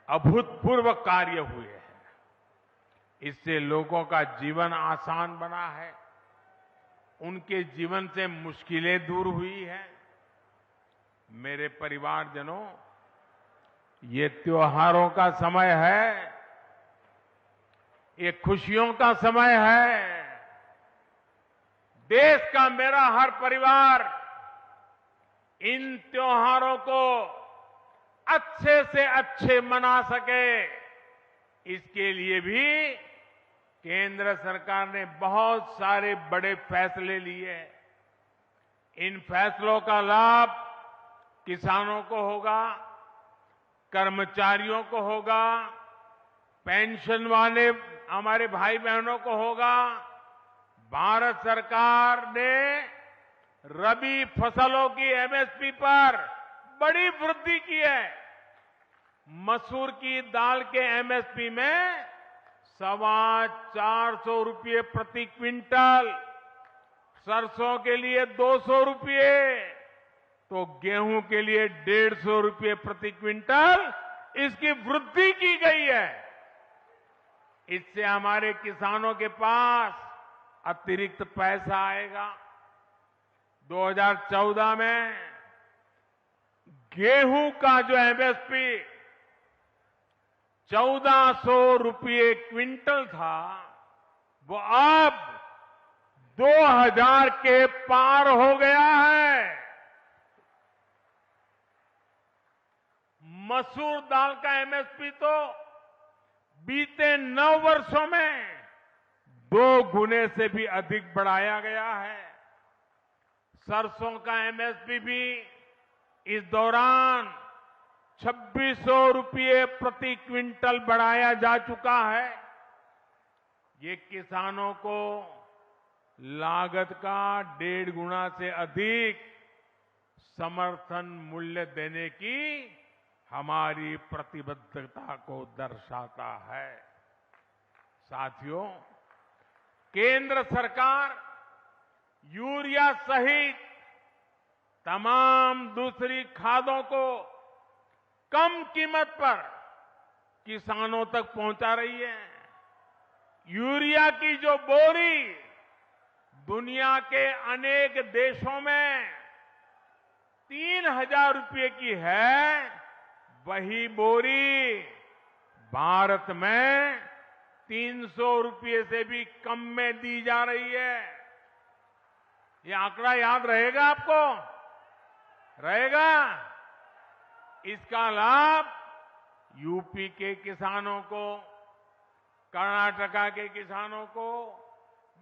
अभूतपूर्व कार्य हुए हैं। इससे लोगों का जीवन आसान बना है, उनके जीवन से मुश्किलें दूर हुई हैं। मेरे परिवारजनों, ये त्योहारों का समय है, ये खुशियों का समय है। देश का मेरा हर परिवार इन त्योहारों को अच्छे से अच्छे मना सके, इसके लिए भी केंद्र सरकार ने बहुत सारे बड़े फैसले लिए। इन फैसलों का लाभ किसानों को होगा, कर्मचारियों को होगा, पेंशन वाले हमारे भाई बहनों को होगा। भारत सरकार ने रबी फसलों की एमएसपी पर बड़ी वृद्धि की है। मसूर की दाल के एमएसपी में 425 रुपये प्रति क्विंटल, सरसों के लिए 200 रुपये, तो गेहूं के लिए 150 रुपये प्रति क्विंटल इसकी वृद्धि की गई है। इससे हमारे किसानों के पास अतिरिक्त पैसा आएगा। 2014 में गेहूं का जो एमएसपी 1400 रुपये क्विंटल था, वो अब 2000 के पार हो गया है। मसूर दाल का एमएसपी तो बीते 9 वर्षों में 2 गुने से भी अधिक बढ़ाया गया है। सरसों का एमएसपी भी इस दौरान 2600 रुपये प्रति क्विंटल बढ़ाया जा चुका है। ये किसानों को लागत का 1.5 गुना से अधिक समर्थन मूल्य देने की हमारी प्रतिबद्धता को दर्शाता है। साथियों, केंद्र सरकार यूरिया सहित तमाम दूसरी खादों को कम कीमत पर किसानों तक पहुंचा रही है। यूरिया की जो बोरी दुनिया के अनेक देशों में 3,000 रुपये की है, वही बोरी भारत में 300 रुपये से भी कम में दी जा रही है। ये आंकड़ा याद रहेगा आपको? रहेगा? इसका लाभ यूपी के किसानों को, कर्नाटका के किसानों को,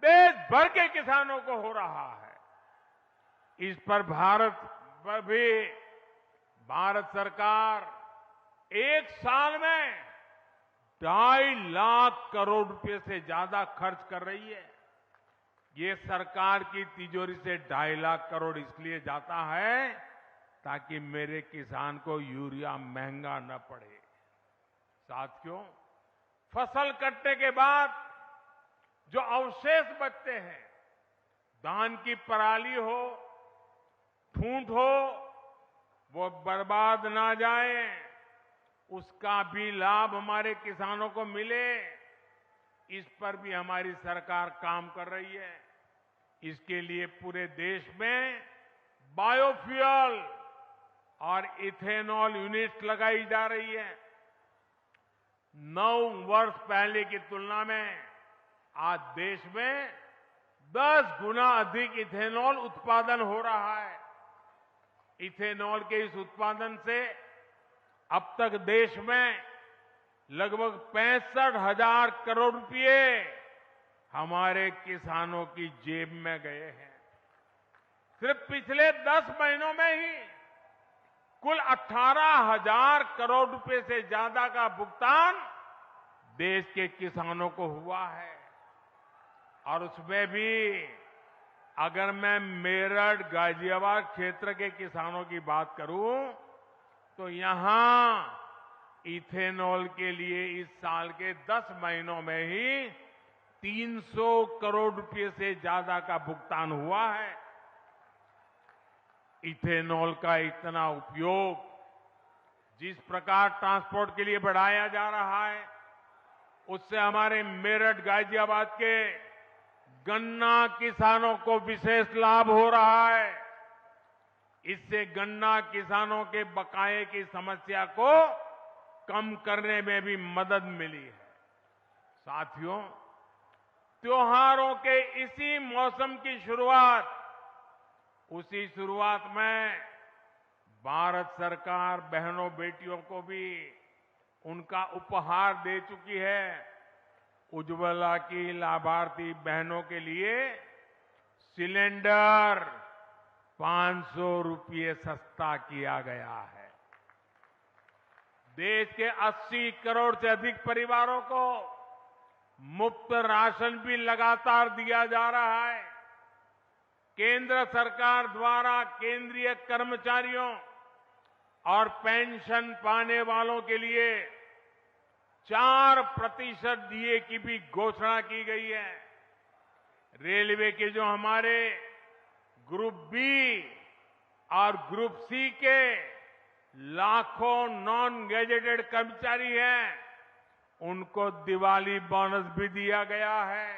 देश भर के किसानों को हो रहा है। इस पर भारत सरकार एक साल में 2.5 लाख करोड़ रुपए से ज्यादा खर्च कर रही है। ये सरकार की तिजोरी से 2.5 लाख करोड़ इसलिए जाता है ताकि मेरे किसान को यूरिया महंगा न पड़े। साथियों, फसल कटने के बाद जो अवशेष बचते हैं, धान की पराली हो, ठूंठ हो, वो बर्बाद ना जाए, उसका भी लाभ हमारे किसानों को मिले, इस पर भी हमारी सरकार काम कर रही है। इसके लिए पूरे देश में बायोफ्यूल और इथेनॉल यूनिट्स लगाई जा रही है। 9 वर्ष पहले की तुलना में आज देश में 10 गुना अधिक इथेनॉल उत्पादन हो रहा है। इथेनॉल के इस उत्पादन से अब तक देश में लगभग 65,000 करोड़ रुपए हमारे किसानों की जेब में गए हैं। सिर्फ पिछले 10 महीनों में ही कुल 18,000 करोड़ रुपए से ज्यादा का भुगतान देश के किसानों को हुआ है। और उसमें भी अगर मैं मेरठ, गाजियाबाद क्षेत्र के किसानों की बात करूं तो यहां इथेनॉल के लिए इस साल के 10 महीनों में ही 300 करोड़ रुपए से ज्यादा का भुगतान हुआ है। इथेनॉल का इतना उपयोग जिस प्रकार ट्रांसपोर्ट के लिए बढ़ाया जा रहा है, उससे हमारे मेरठ, गाजियाबाद के गन्ना किसानों को विशेष लाभ हो रहा है। इससे गन्ना किसानों के बकाये की समस्या को कम करने में भी मदद मिली है। साथियों, त्योहारों के इसी मौसम की शुरुआत, उसी शुरुआत में भारत सरकार बहनों बेटियों को भी उनका उपहार दे चुकी है। उज्ज्वला की लाभार्थी बहनों के लिए सिलेंडर 500 रुपये सस्ता किया गया है। देश के 80 करोड़ से अधिक परिवारों को मुफ्त राशन भी लगातार दिया जा रहा है। केंद्र सरकार द्वारा केंद्रीय कर्मचारियों और पेंशन पाने वालों के लिए 4% डीए की भी घोषणा की गई है। रेलवे के जो हमारे ग्रुप बी और ग्रुप सी के लाखों नॉन गैजेटेड कर्मचारी हैं, उनको दिवाली बोनस भी दिया गया है।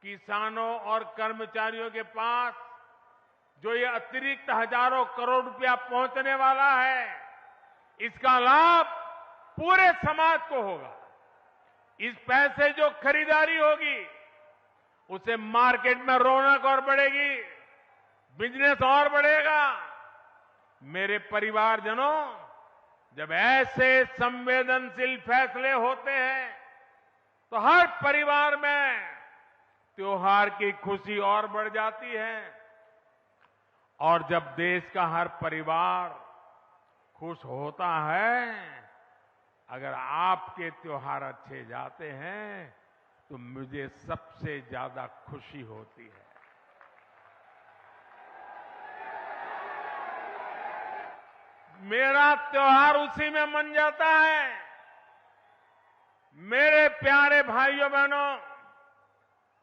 किसानों और कर्मचारियों के पास जो ये अतिरिक्त हजारों करोड़ रुपया पहुंचने वाला है, इसका लाभ पूरे समाज को होगा। इस पैसे जो खरीदारी होगी, उसे मार्केट में रौनक और बढ़ेगी, बिजनेस और बढ़ेगा। मेरे परिवारजनों, जब ऐसे संवेदनशील फैसले होते हैं तो हर परिवार में त्योहार की खुशी और बढ़ जाती है। और जब देश का हर परिवार खुश होता है, अगर आपके त्योहार अच्छे जाते हैं तो मुझे सबसे ज्यादा खुशी होती है। मेरा त्योहार उसी में मन जाता है। मेरे प्यारे भाइयों बहनों,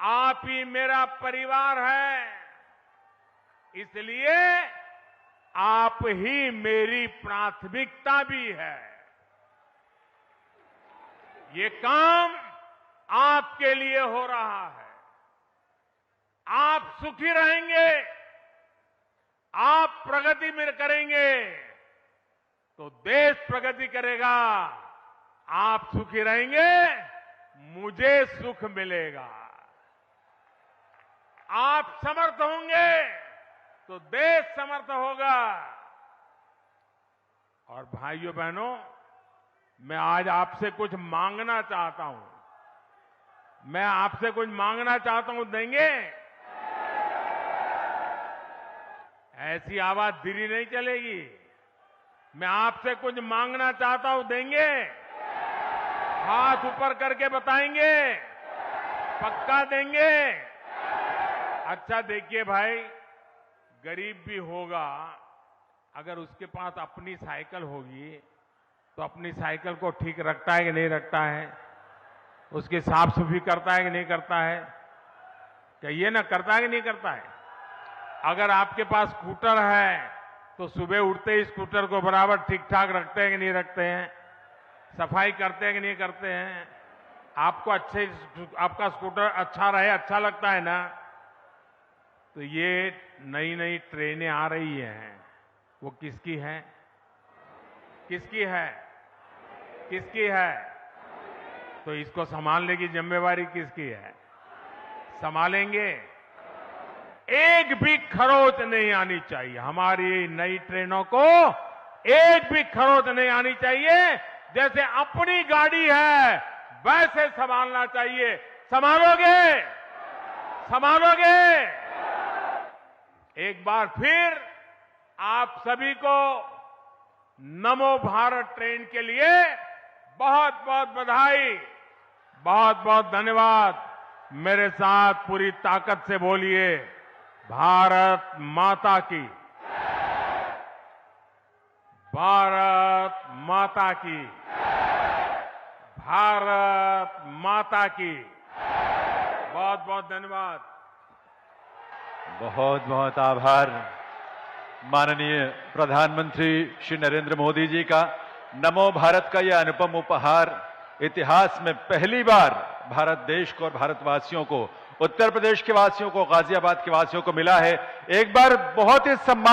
आप ही मेरा परिवार है। इसलिए आप ही मेरी प्राथमिकता भी है। ये काम आपके लिए हो रहा है। आप सुखी रहेंगे, आप प्रगति में करेंगे तो देश प्रगति करेगा। आप सुखी रहेंगे, मुझे सुख मिलेगा। आप समर्थ होंगे तो देश समर्थ होगा। और भाइयों बहनों, मैं आज आपसे कुछ मांगना चाहता हूं। मैं आपसे कुछ मांगना चाहता हूं, देंगे? ऐसी आवाज धीरे नहीं चलेगी। मैं आपसे कुछ मांगना चाहता हूं, देंगे? हाथ ऊपर करके बताएंगे, पक्का देंगे? अच्छा देखिए भाई, गरीब भी होगा, अगर उसके पास अपनी साइकिल होगी तो अपनी साइकिल को ठीक रखता है कि नहीं रखता है? उसकी साफ सफाई करता है कि नहीं करता है? कहिए ना, करता है कि नहीं करता है? अगर आपके पास स्कूटर है तो सुबह उठते ही स्कूटर को बराबर ठीक ठाक रखते हैं कि नहीं रखते हैं? सफाई करते हैं कि नहीं करते हैं? आपको आपका स्कूटर अच्छा रहे, अच्छा लगता है ना? तो ये नई नई ट्रेनें आ रही हैं, वो किसकी है? किसकी है? किसकी है? तो इसको संभालने की जिम्मेवारी किसकी है? संभालेंगे? एक भी खरोच नहीं आनी चाहिए। हमारी नई ट्रेनों को एक भी खरोच नहीं आनी चाहिए। जैसे अपनी गाड़ी है वैसे संभालना चाहिए। संभालोगे? संभालोगे? एक बार फिर आप सभी को नमो भारत ट्रेन के लिए बहुत बहुत बधाई, बहुत बहुत धन्यवाद। मेरे साथ पूरी ताकत से बोलिए, भारत माता की, भारत माता की, भारत माता की। बहुत बहुत धन्यवाद। बहुत बहुत आभार माननीय प्रधानमंत्री श्री नरेंद्र मोदी जी का। नमो भारत का यह अनुपम उपहार इतिहास में पहली बार भारत देश को और भारतवासियों को, उत्तर प्रदेश के वासियों को, गाजियाबाद के वासियों को मिला है। एक बार बहुत ही सम्मान